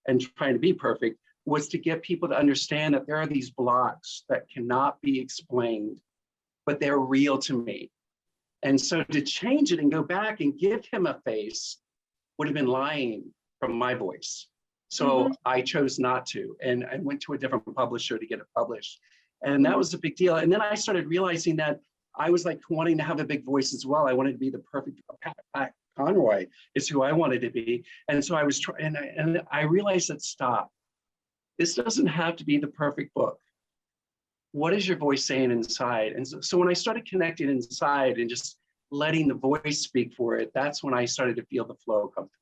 and trying to be perfect, was to get people to understand that there are these blocks that cannot be explained, but they're real to me. And so to change it and go back and give him a face would have been lying from my voice. So I chose not to, and I went to a different publisher to get it published. And that was a big deal. And then I started realizing that I was like wanting to have a big voice as well. I wanted to be the perfect Pat Conroy is who I wanted to be. And so I was trying, and I realized that stop. This doesn't have to be the perfect book. What is your voice saying inside? And so when I started connecting inside and just letting the voice speak for it, that's when I started to feel the flow come through.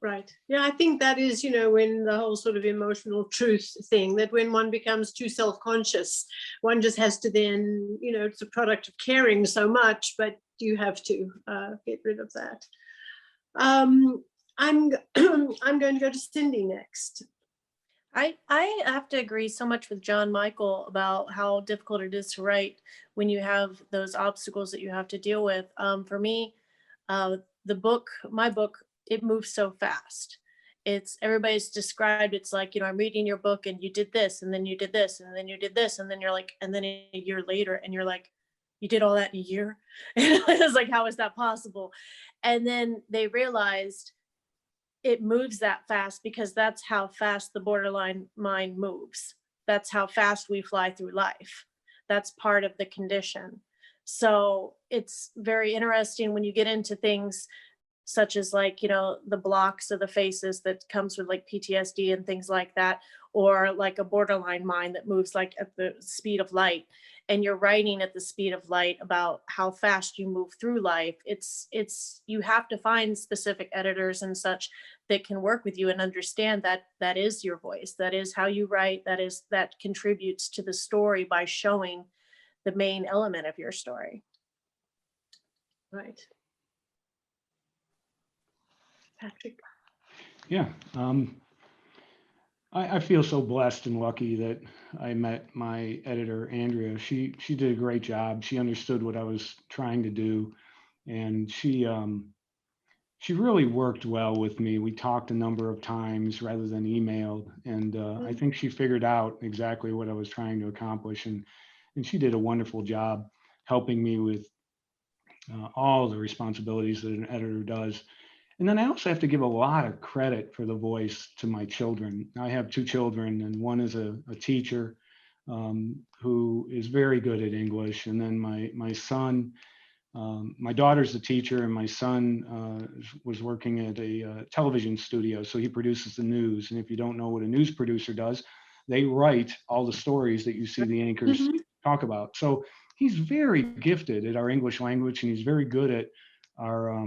Right. Yeah, I think that is, you know, when the whole sort of emotional truth thing, that when one becomes too self-conscious, one just has to then, you know, it's a product of caring so much, but you have to get rid of that. I'm I'm going to go to Cindy next. I have to agree so much with John Michael about how difficult it is to write when you have those obstacles that you have to deal with. For me, my book, it moves so fast. It's, everybody's described, it's like, you know, I'm reading your book and you did this, and then you did this, and then you did this, and then you're like, and then a year later, and you're like, you did all that in a year? And I was like, how is that possible? And then they realized it moves that fast because that's how fast the borderline mind moves. That's how fast we fly through life. That's part of the condition. So it's very interesting when you get into things such as, like, you know, the blocks of the faces that comes with like PTSD and things like that, or like a borderline mind that moves like at the speed of light, and you're writing at the speed of light about how fast you move through life. It's you have to find specific editors and such that can work with you and understand that that is your voice, that is how you write, that contributes to the story by showing the main element of your story. Right. Patrick. Yeah, I feel so blessed and lucky that I met my editor, Andrea. She did a great job. She understood what I was trying to do, and she she really worked well with me. We talked a number of times rather than emailed. And I think she figured out exactly what I was trying to accomplish. And she did a wonderful job helping me with all the responsibilities that an editor does. And then I also have to give a lot of credit for the voice to my children. I have 2 children, and one is a teacher who is very good at English. And then my son, my daughter's a teacher, and my son was working at a television studio. So he produces the news. And if you don't know what a news producer does, they write all the stories that you see the anchors talk about. So he's very gifted at our English language, and he's very good at our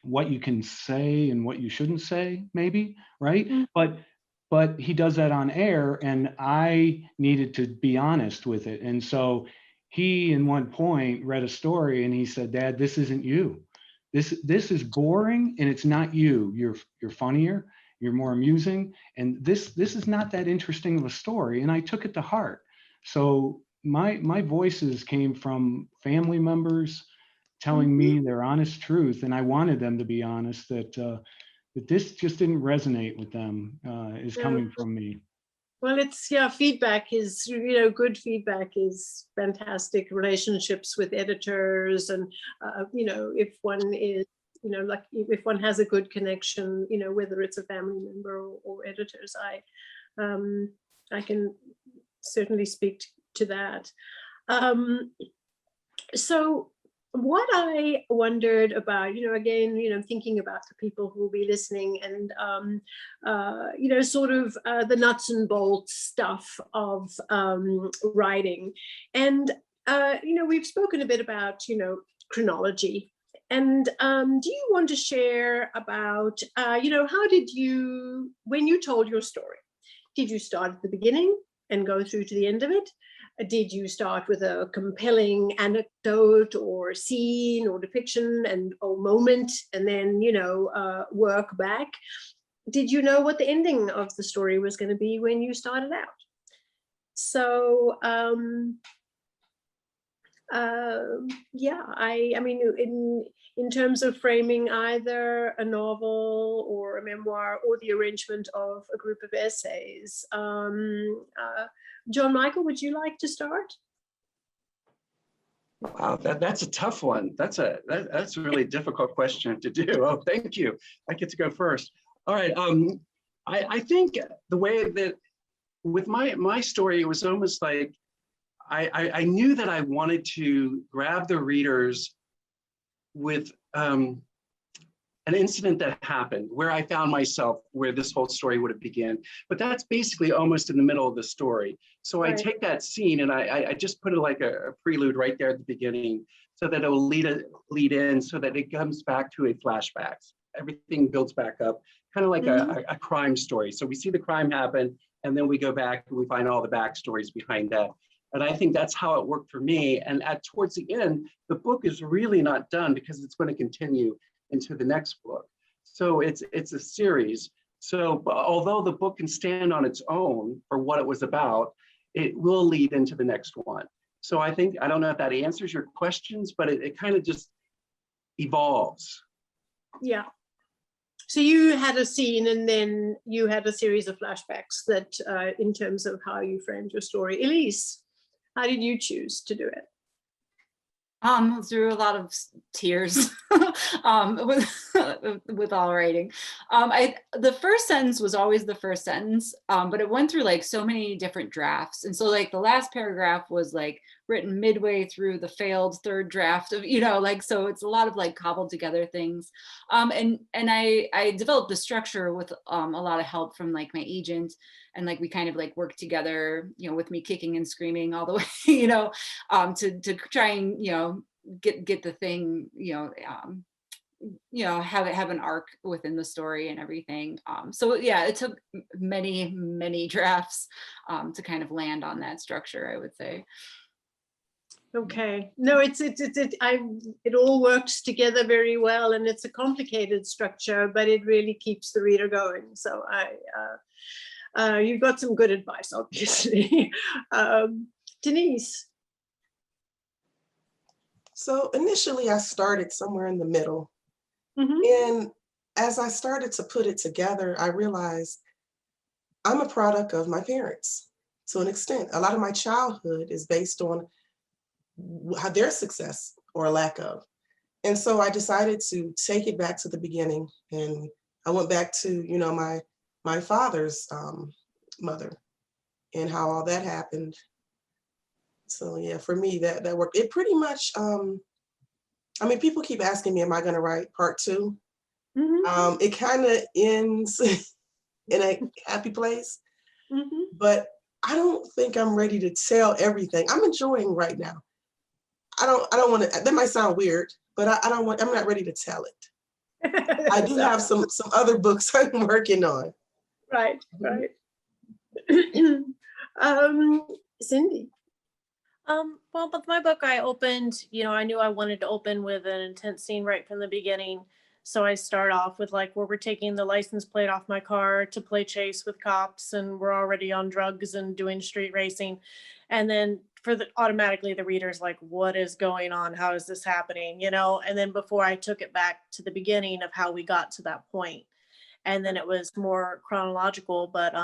what you can say and what you shouldn't say, maybe, right? But he does that on air, and I needed to be honest with it. And so he, in one point, read a story, and he said, "Dad, this isn't you. This is boring, and it's not you. You're funnier, you're more amusing, and this is not that interesting of a story." And I took it to heart. So my voices came from family members telling me their honest truth, and I wanted them to be honest that this just didn't resonate with them, is coming from me. Well, it's, feedback is, good feedback is fantastic. Relationships with editors, and, if one is, like if one has a good connection, whether it's a family member or editors, I can certainly speak to that. So what I wondered about, again, thinking about the people who will be listening, and, sort of the nuts and bolts stuff of writing. And, we've spoken a bit about, chronology. And do you want to share about, how did you, when you told your story, did you start at the beginning and go through to the end of it? Did you start with a compelling anecdote or scene or depiction or moment, and then, work back? Did you know what the ending of the story was going to be when you started out? So, I mean, in terms of framing either a novel or a memoir or the arrangement of a group of essays, John Michael, would you like to start? Wow, that's a tough one. That's a really difficult question to do. Oh, thank you. I get to go first. All right. I think the way that with my story, it was almost like I knew that I wanted to grab the readers with an incident that happened where I found myself, where this whole story would have begun. But that's basically almost in the middle of the story. So I take that scene and I just put it like a prelude right there at the beginning, so that it will lead in, so that it comes back to a flashback. Everything builds back up, kind of like a crime story. So we see the crime happen, and then we go back and we find all the backstories behind that. And I think that's how it worked for me. And towards the end, the book is really not done, because it's going to continue into the next book. So it's a series. So although the book can stand on its own for what it was about, it will lead into the next one. So I don't know if that answers your questions, but it kind of just evolves. Yeah. So you had a scene, and then you had a series of flashbacks that, in terms of how you framed your story. Elise, how did you choose to do it? Through a lot of tears with all writing. The first sentence was always the first sentence, but it went through like so many different drafts. And so like the last paragraph was like written midway through the failed third draft of, so it's a lot of like cobbled together things. And I developed the structure with a lot of help from like my agent, and like we kind of like worked together, with me kicking and screaming all the way, to try and, get the thing, have an arc within the story and everything. So yeah, it took many drafts to kind of land on that structure, I would say. Okay. No, it all works together very well, and it's a complicated structure, but it really keeps the reader going. So you've got some good advice, obviously. Denise. So initially I started somewhere in the middle. And as I started to put it together, I realized I'm a product of my parents to an extent. A lot of my childhood is based on how their success or lack of. And so I decided to take it back to the beginning. And I went back to, you know, my father's mother and how all that happened. So yeah, for me, that worked. It pretty much, I mean, people keep asking me, am I gonna write part 2? It kind of ends in a happy place, but I don't think I'm ready to tell everything. I'm enjoying right now. I don't want to, that might sound weird, but I'm not ready to tell it. I do have some other books I'm working on. Right. Cindy. Well, with my book, I opened, I knew I wanted to open with an intense scene right from the beginning. So I start off with like where we're taking the license plate off my car to play chase with cops, and we're already on drugs and doing street racing. And then automatically the reader's like, what is going on? How is this happening? And then before I took it back to the beginning of how we got to that point. And then it was more chronological, but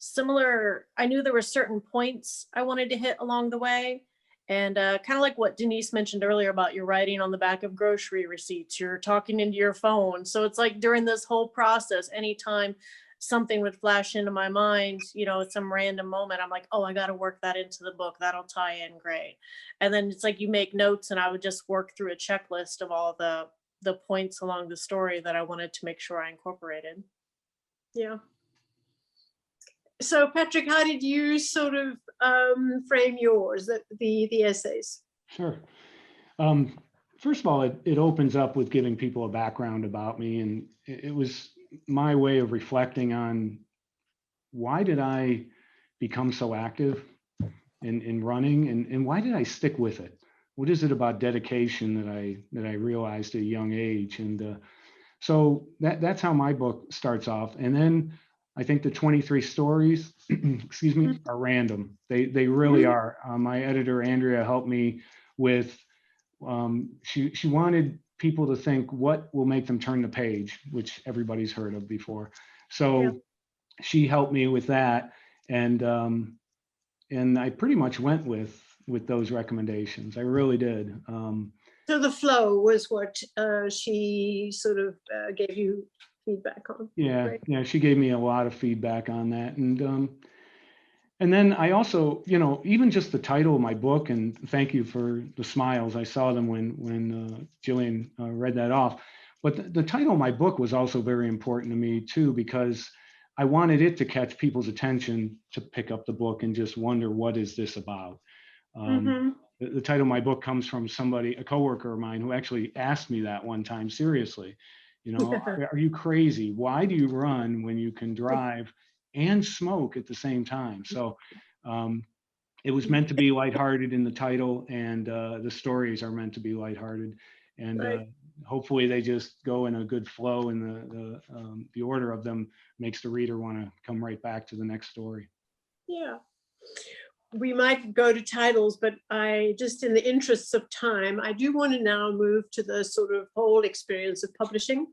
similar. I knew there were certain points I wanted to hit along the way. And kind of like what Denise mentioned earlier about your writing on the back of grocery receipts, you're talking into your phone. So it's like during this whole process, anytime something would flash into my mind, at some random moment, I'm like, oh, I got to work that into the book. That'll tie in great. And then it's like you make notes, and I would just work through a checklist of all the points along the story that I wanted to make sure I incorporated. Yeah. So Patrick, how did you sort of frame yours, the essays? Sure. First of all, it opens up with giving people a background about me, and it was my way of reflecting on why did I become so active in running, and why did I stick with it? What is it about dedication that I realized at a young age? And so that's how my book starts off. And then I think the 23 stories, excuse me, are random. They really are. My editor, Andrea, helped me with, she wanted people to think what will make them turn the page, which everybody's heard of before. So she helped me with that. And I pretty much went with those recommendations. I really did. So the flow was what she sort of gave you feedback on. Yeah, right. Yeah, she gave me a lot of feedback on that. And then I also, even just the title of my book, and thank you for the smiles. I saw them when Gillian read that off. But the title of my book was also very important to me too, because I wanted it to catch people's attention to pick up the book and just wonder, what is this about? The title of my book comes from a coworker of mine who actually asked me that one time, seriously, are you crazy? Why do you run when you can drive and smoke at the same time? So it was meant to be lighthearted in the title, and the stories are meant to be lighthearted. And hopefully they just go in a good flow, and the order of them makes the reader want to come right back to the next story. Yeah. We might go to titles, but just in the interests of time, I do want to now move to the sort of whole experience of publishing.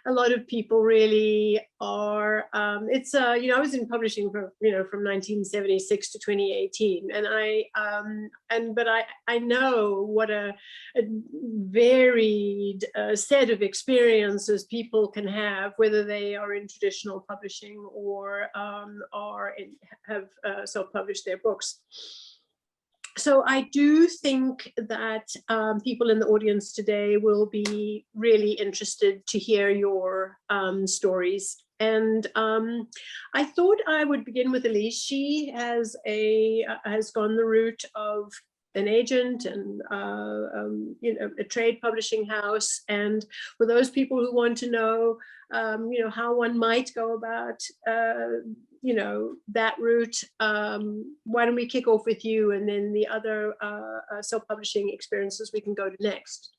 A lot of people really are, I was in publishing from 1976 to 2018. And I know what a varied set of experiences people can have, whether they are in traditional publishing or have self-published their books. So I do think that people in the audience today will be really interested to hear your stories. And I thought I would begin with Elise. She has gone the route of an agent and a trade publishing house. And for those people who want to know, how one might go about that route, why don't we kick off with you, and then the other self-publishing experiences we can go to next.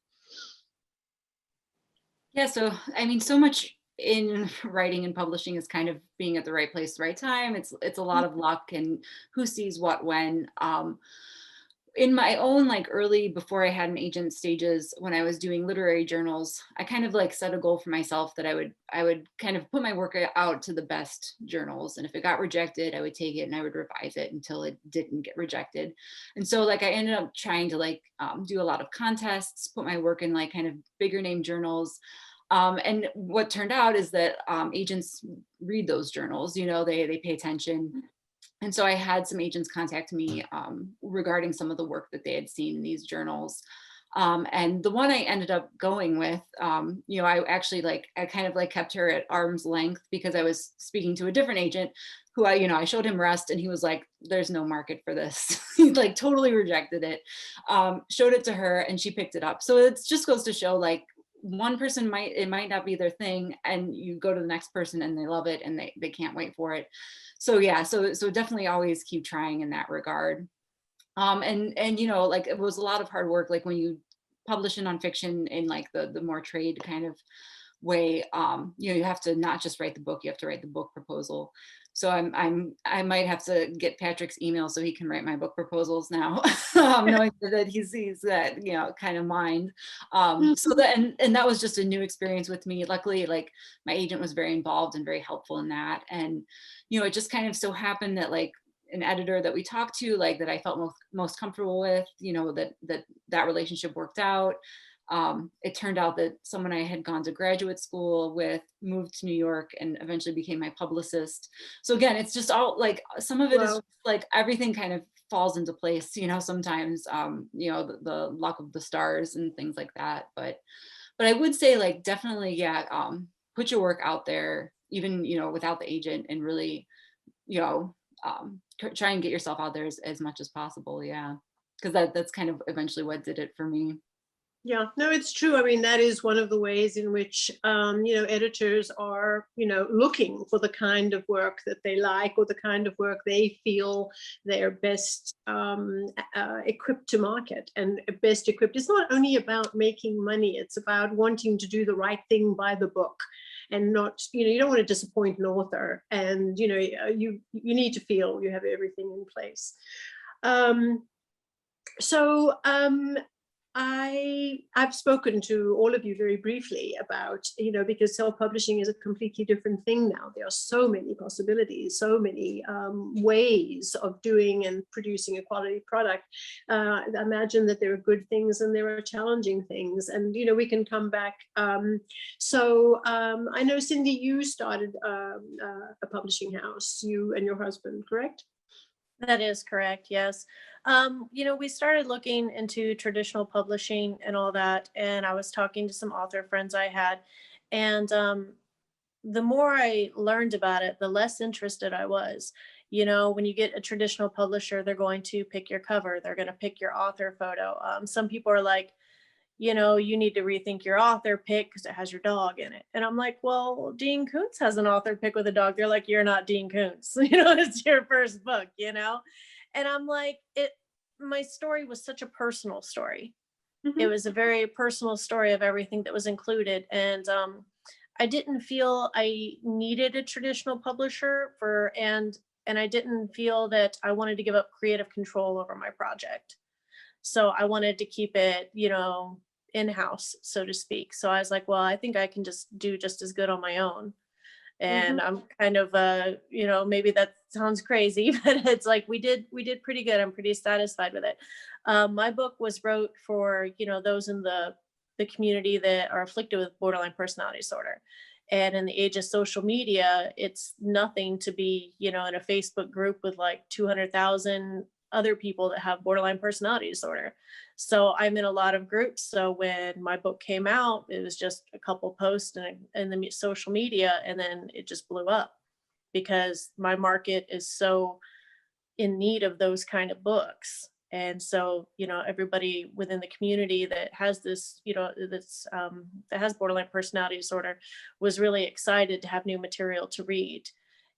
Yeah, so I mean, so much in writing and publishing is kind of being at the right place, the right time. It's a lot of luck and who sees what when. in my own like early, before I had an agent stages, when I was doing literary journals, I kind of like set a goal for myself that I would kind of put my work out to the best journals. And if it got rejected, I would take it and I would revise it until it didn't get rejected. And so like I ended up trying to like do a lot of contests, put my work in like kind of bigger name journals. And what turned out is that agents read those journals, you know, they pay attention. And so I had some agents contact me regarding some of the work that they had seen in these journals. And the one I ended up going with, you know, I actually like, I kind of like kept her at arm's length because I was speaking to a different agent who I showed him Rest and he was like, there's no market for this. He like totally rejected it, showed it to her and she picked it up. So it just goes to show like, one person it might not be their thing, and you go to the next person and they love it and they can't wait for it. So yeah, so definitely always keep trying in that regard. And you know, like it was a lot of hard work, like when you publish in nonfiction in like the more trade kind of way, you know, you have to not just write the book, you have to write the book proposal. So I might have to get Patrick's email so he can write my book proposals now, knowing that he's that, you know, kind of mind. So that, and that was just a new experience with me. Luckily, like my agent was very involved and very helpful in that. And, you know, it just kind of so happened that like an editor that we talked to, like that I felt most comfortable with, you know, that relationship worked out. It turned out that someone I had gone to graduate school with moved to New York and eventually became my publicist. So again, it's just all like, some of it is like everything kind of falls into place, you know, sometimes, you know, the luck of the stars and things like that. But I would say like, definitely, yeah, put your work out there, even, you know, without the agent, and really, you know, try and get yourself out there as much as possible. Yeah. Because that's kind of eventually what did it for me. Yeah, no, it's true. I mean, that is one of the ways in which, you know, editors are, you know, looking for the kind of work that they like, or the kind of work they feel they're best equipped to market, and best equipped. It's not only about making money, it's about wanting to do the right thing by the book. And not, you know, you don't want to disappoint an author, and, you know, you need to feel you have everything in place. I've spoken to all of you very briefly about, you know, because self-publishing is a completely different thing now. There are so many possibilities, so many ways of doing and producing a quality product. I imagine that there are good things and there are challenging things, and, you know, we can come back. I know, Cindy, you started a publishing house, you and your husband, correct? That is correct, yes. You know, we started looking into traditional publishing and all that, and I was talking to some author friends I had, and the more I learned about it, the less interested I was. You know, when you get a traditional publisher, they're going to pick your cover, they're going to pick your author photo. Some people are like, you know, you need to rethink your author pick because it has your dog in it. And I'm like, well, Dean Koontz has an author pick with a dog. They're like, you're not Dean Koontz. You know, it's your first book, you know? And I'm like, my story was such a personal story. Mm-hmm. It was a very personal story of everything that was included. And I didn't feel I needed a traditional publisher and I didn't feel that I wanted to give up creative control over my project. So I wanted to keep it, you know, in-house, so to speak. So I was like, well, I think I can just do just as good on my own. And I'm kind of, you know, maybe that sounds crazy, but it's like, we did pretty good. I'm pretty satisfied with it. My book was wrote for, you know, those in the community that are afflicted with borderline personality disorder. And in the age of social media, it's nothing to be, you know, in a Facebook group with like 200,000 other people that have borderline personality disorder. So I'm in a lot of groups. So when my book came out, it was just a couple posts in the social media, and then it just blew up because my market is so in need of those kind of books. And so, you know, everybody within the community that has this, you know, that has borderline personality disorder was really excited to have new material to read.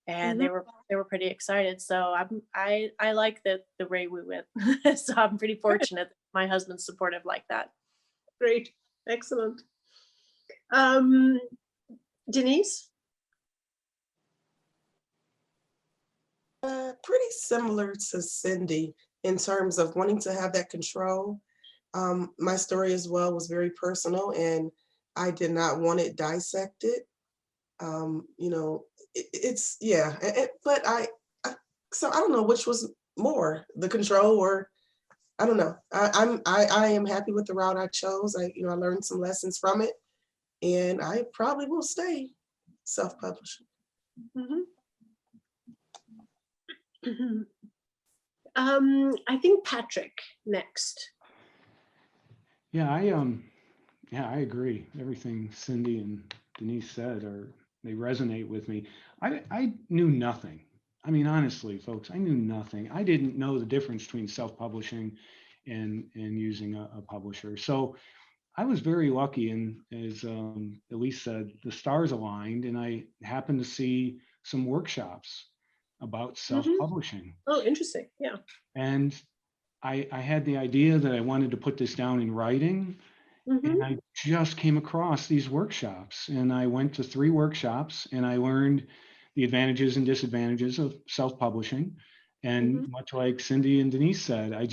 And they were pretty excited. So I like the way we went. So I'm pretty fortunate that my husband's supportive like that. Great, excellent. Denise? Pretty similar to Cindy. in terms of wanting to have that control. My story as well was very personal, and I did not want it dissected. You know, it's yeah, but so I don't know which was more, the control or I don't know. I am happy with the route I chose. I learned some lessons from it, and I probably will stay self-publishing. I think Patrick next. Yeah, I agree. Everything Cindy and Denise said, they resonate with me. I knew nothing. I mean, honestly, folks, I knew nothing. I didn't know the difference between self-publishing and using a publisher. So I was very lucky, and as Elise said, the stars aligned, and I happened to see some workshops about self-publishing. Oh, interesting. Yeah. And I had the idea that I wanted to put this down in writing. And I just came across these workshops, and I went to 3 workshops, and I learned the advantages and disadvantages of self-publishing. And much like Cindy and Denise said, I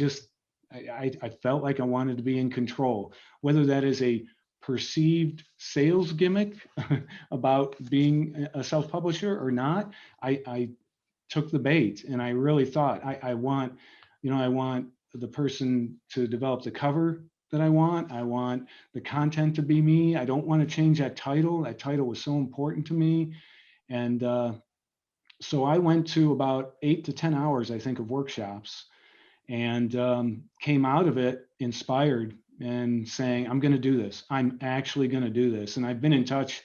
felt like I wanted to be in control, whether that is a perceived sales gimmick about being a self-publisher or not. I took the bait, and I really thought I want the person to develop the cover that I want the content to be me. I don't want to change that title. That title was so important to me. And so I went to about 8 to 10 hours, I think, of workshops, and came out of it inspired and saying, I'm going to do this. I'm actually going to do this. And I've been in touch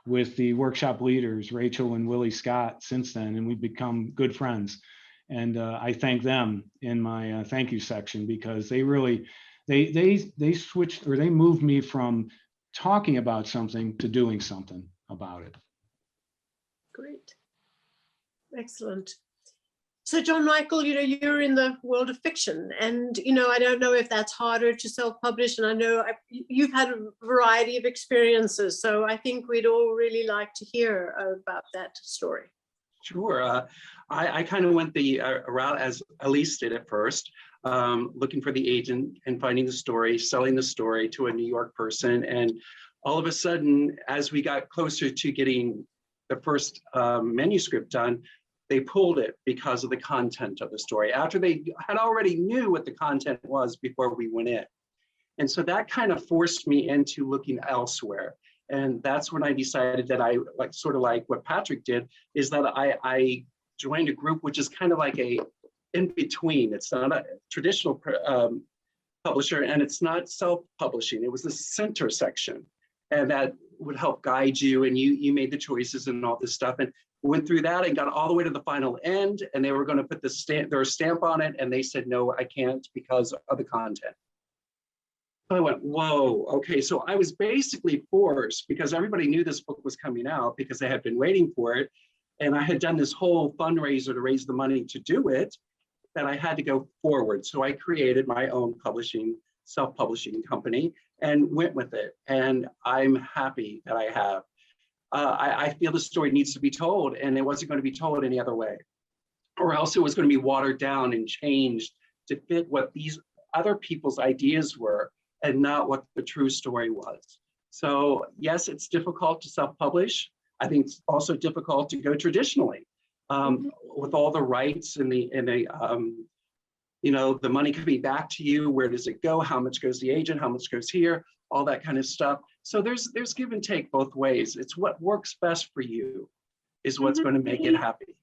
with the workshop leaders, Rachel and Willie Scott, since then, and we've become good friends. And I thank them in my thank you section, because they really, they switched, or they moved me from talking about something to doing something about it. Great. Excellent. So John Michael, you're in the world of fiction, and I don't know if that's harder to self-publish, and I know you've had a variety of experiences, so I think we'd all really like to hear about that story. Sure. I kind of went the route as Elise did at first, looking for the agent and finding the story, selling the story to a New York person. And all of a sudden, as we got closer to getting the first manuscript done, they pulled it because of the content of the story, after they had already knew what the content was before we went in. And so that kind of forced me into looking elsewhere. And that's when I decided that I sort of like what Patrick did, is that I joined a group which is kind of like a in between. It's not a traditional publisher, and it's not self-publishing. It was the center section, and that would help guide you, and you made the choices and all this stuff, and went through that and got all the way to the final end, and they were going to put their stamp on it, and they said, no, I can't because of the content. I went, whoa, okay. So I was basically forced, because everybody knew this book was coming out because they had been waiting for it. And I had done this whole fundraiser to raise the money to do it, that I had to go forward. So I created my own self-publishing company and went with it. And I'm happy that I have. I feel the story needs to be told, and it wasn't going to be told any other way, or else it was going to be watered down and changed to fit what these other people's ideas were, and not what the true story was. So yes, it's difficult to self-publish. I think it's also difficult to go traditionally with all the rights and the money coming back to you. Where does it go? How much goes the agent? How much goes here? All that kind of stuff. So there's give and take both ways. It's what works best for you is what's going to make it happy.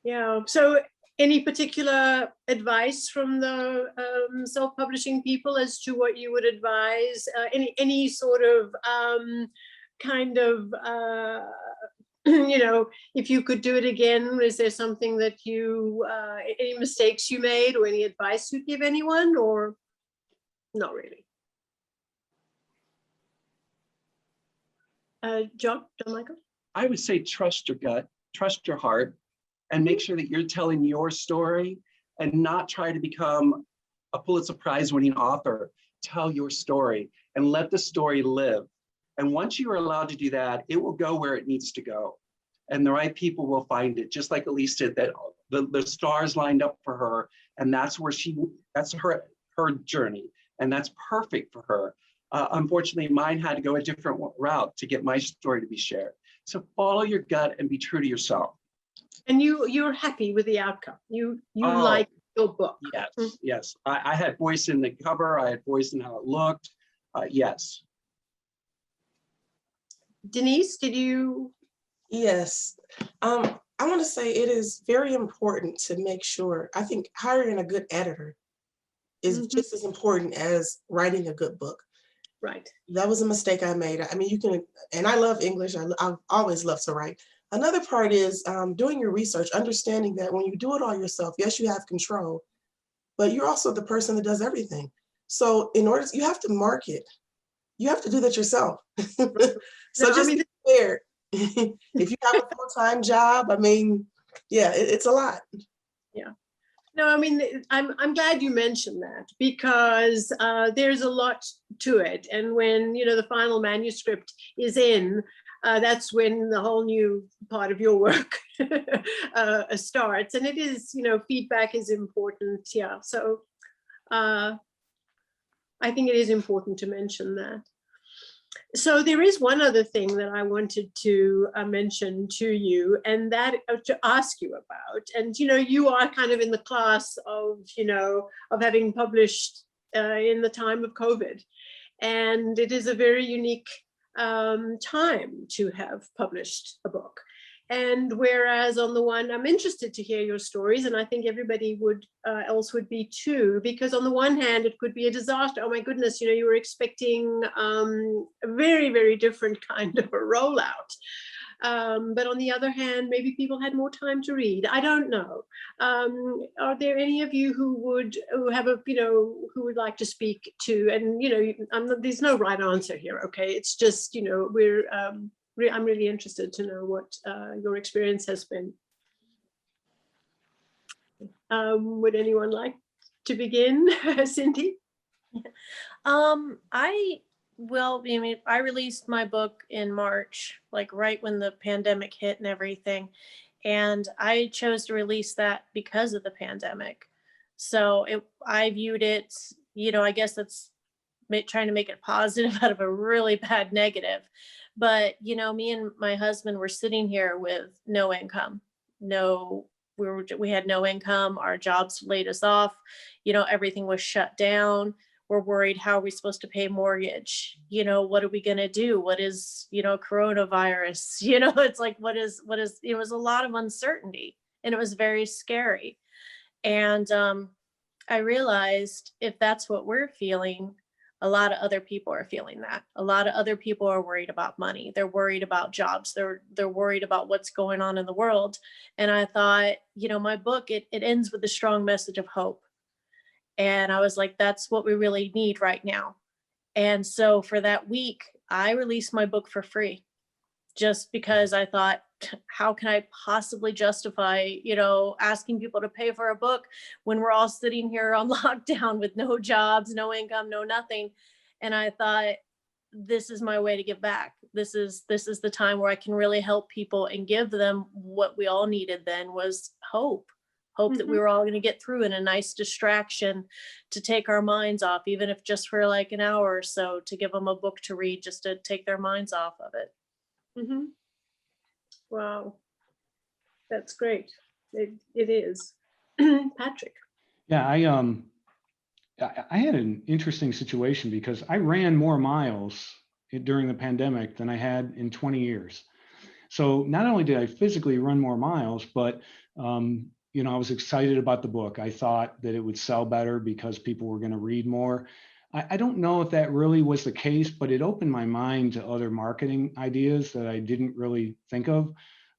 Yeah. So any particular advice from the self-publishing people as to what you would advise? Any sort of if you could do it again, is there something that any mistakes you made, or any advice you'd give anyone, or not really? John Michael? I would say trust your gut, trust your heart, and make sure that you're telling your story, and not try to become a Pulitzer Prize winning author. Tell your story and let the story live. And once you are allowed to do that, it will go where it needs to go. And the right people will find it, just like Elise did, that the stars lined up for her, and that's her journey, and that's perfect for her. Unfortunately, mine had to go a different route to get my story to be shared. So follow your gut and be true to yourself. And you're happy with the outcome. You Oh, like your book. Yes, yes. I had voice in the cover. I had voice in how it looked. Yes. Denise, did you? Yes. I want to say it is very important to make sure, I think hiring a good editor is just as important as writing a good book. Right. That was a mistake I made. I mean, you can, and I love English. I've always loved to write. Another part is doing your research, understanding that when you do it all yourself, yes, you have control, but you're also the person that does everything. So in order, you have to market. You have to do that yourself. So No, just be prepared. If you have a full-time job, I mean, yeah, it's a lot. Yeah. No, I mean, I'm glad you mentioned that, because there's a lot to it. And when, the final manuscript is in, that's when the whole new part of your work starts. And it is, feedback is important. Yeah. So I think it is important to mention that. So there is one other thing that I wanted to mention to you, and that to ask you about. And you are kind of in the class of of having published in the time of COVID, and it is a very unique time to have published a book. And whereas on the one, I'm interested to hear your stories, and I think everybody would else would be too, because on the one hand, it could be a disaster. Oh my goodness, you were expecting a very, very different kind of a rollout. But on the other hand, maybe people had more time to read. I don't know. Are there any of you who would like to speak to? And there's no right answer here. Okay, it's just I'm really interested to know what your experience has been. Would anyone like to begin? Cindy? I released my book in March, like right when the pandemic hit and everything. And I chose to release that because of the pandemic. So I viewed it, I guess that's trying to make it positive out of a really bad negative. But, me and my husband were sitting here with no income. We had no income. Our jobs laid us off. Everything was shut down. We're worried, how are we supposed to pay mortgage? What are we going to do? What is, coronavirus? It's like, it was a lot of uncertainty, and it was very scary. And I realized if that's what we're feeling, a lot of other people are feeling that. A lot of other people are worried about money. They're worried about jobs. They're worried about what's going on in the world. And I thought, my book, it ends with a strong message of hope. And I was like, that's what we really need right now. And so for that week, I released my book for free, just because I thought, how can I possibly justify, asking people to pay for a book when we're all sitting here on lockdown with no jobs, no income, no nothing. And I thought, this is my way to give back. This is the time where I can really help people and give them what we all needed then, was hope that we were all going to get through, in a nice distraction to take our minds off, even if just for like an hour or so, to give them a book to read, just to take their minds off of it. Mm-hmm. Wow, that's great. It is. Patrick. Yeah, I had an interesting situation because I ran more miles during the pandemic than I had in 20 years. So not only did I physically run more miles, but I was excited about the book. I thought that it would sell better because people were going to read more. I don't know if that really was the case, but it opened my mind to other marketing ideas that I didn't really think of.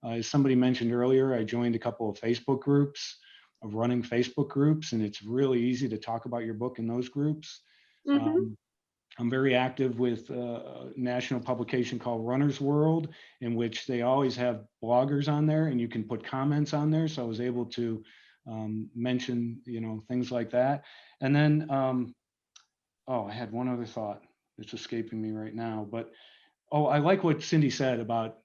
As somebody mentioned earlier, I joined a couple of Facebook groups, of running Facebook groups, and it's really easy to talk about your book in those groups. I'm very active with a national publication called Runner's World, in which they always have bloggers on there, and you can put comments on there. So I was able to mention, things like that. And then, I had one other thought that's escaping me right now, but I like what Cindy said about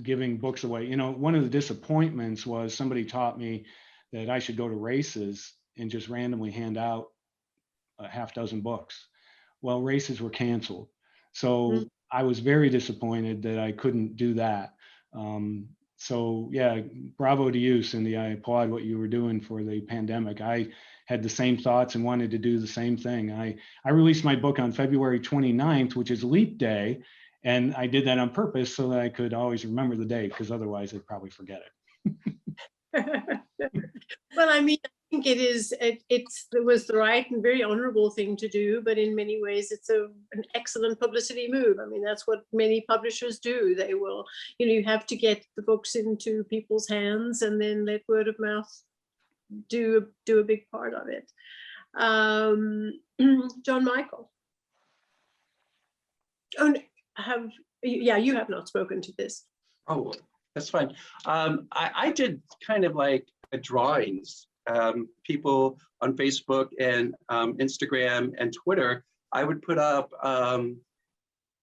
giving books away. You know, one of the disappointments was somebody taught me that I should go to races and just randomly hand out a half dozen books. Well, races were canceled. So I was very disappointed that I couldn't do that. So yeah, bravo to you, Cindy. I applaud what you were doing for the pandemic. I had the same thoughts and wanted to do the same thing. I released my book on February 29th, which is Leap Day. And I did that on purpose so that I could always remember the date, because otherwise I'd probably forget it. Well, I mean, I think it was the right and very honorable thing to do, but in many ways it's an excellent publicity move. I mean, that's what many publishers do. They will, you know, you have to get the books into people's hands and then let word of mouth do a big part of it. John Michael. Oh, you have not spoken to this. Oh, that's fine. I did kind of like drawings. People on Facebook and Instagram and Twitter, I would put up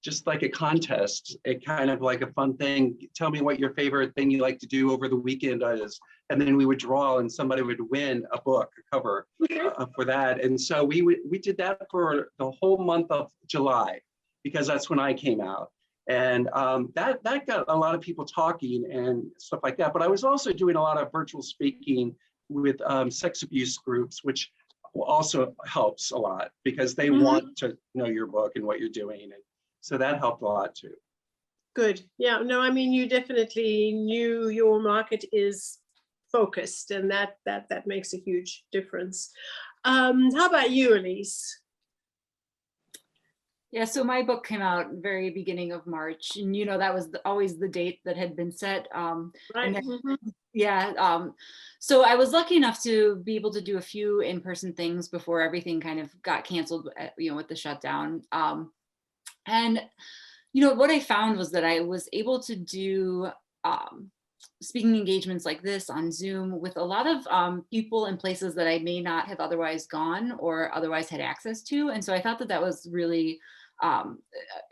just like a contest, a kind of like a fun thing. Tell me what your favorite thing you like to do over the weekend is. And then we would draw and somebody would win a book, a cover for that. And so we did that for the whole month of July, because that's when I came out. And that got a lot of people talking and stuff like that. But I was also doing a lot of virtual speaking with sex abuse groups, which also helps a lot because they want to know your book and what you're doing. And so that helped a lot too. Good. Yeah, no, I mean, you definitely knew your market is focused, and that makes a huge difference. How about you, Elise? Yeah, so my book came out very beginning of March, and you know that was always the date that had been set. Right. So I was lucky enough to be able to do a few in-person things before everything kind of got canceled, you know, with the shutdown. And you know what I found was that I was able to do speaking engagements like this on Zoom with a lot of people in places that I may not have otherwise gone or otherwise had access to. And so I thought that that was really,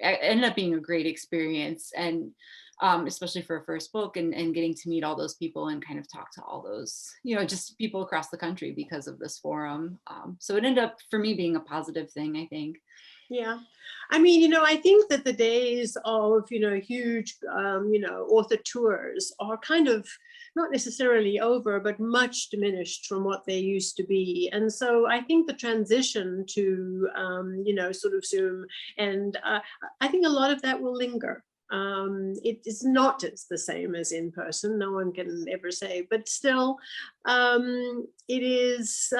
ended up being a great experience, and especially for a first book, and getting to meet all those people and kind of talk to all those, you know, just people across the country because of this forum. So it ended up for me being a positive thing, I think. Yeah, I mean, you know, I think that the days of, you know, huge, you know, author tours are kind of not necessarily over, but much diminished from what they used to be. And so I think the transition to, you know, sort of Zoom, and I think a lot of that will linger. It is not as the same as in person, no one can ever say, but still, it is,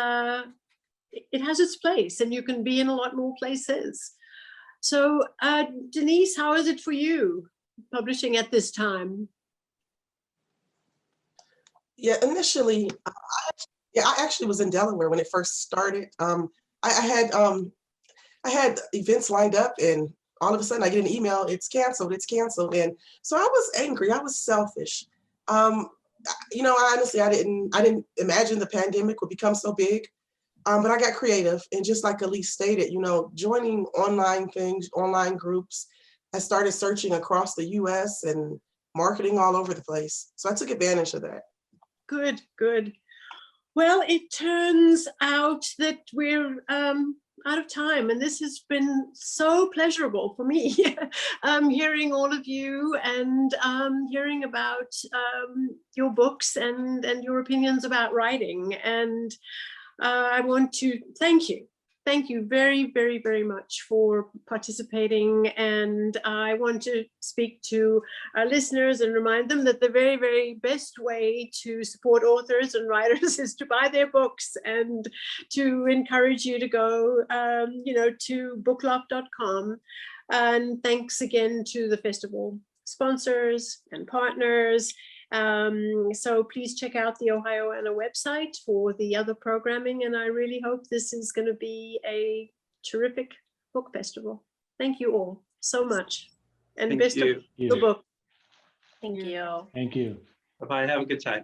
it has its place, and you can be in a lot more places. So Denise, how is it for you publishing at this time? Yeah, initially, I actually was in Delaware when it first started. I had events lined up, and all of a sudden I get an email, it's canceled. And so I was angry, I was selfish. You know, honestly, I didn't imagine the pandemic would become so big. But I got creative, and just like Elise stated, you know, joining online things, online groups, I started searching across the US and marketing all over the place. So I took advantage of that. Good, good. Well, it turns out that we're out of time, and this has been so pleasurable for me, hearing all of you and hearing about your books and your opinions about writing. And I want to thank you. Thank you very, very, very much for participating. And I want to speak to our listeners and remind them that the very, very best way to support authors and writers is to buy their books, and to encourage you to go, you know, to bookloft.com. And thanks again to the festival sponsors and partners. So please check out the Ohioana website for the other programming, and I really hope this is going to be a terrific book festival. Thank you all so much, and best of the book. Thank you. Thank you. Bye-bye, have a good time.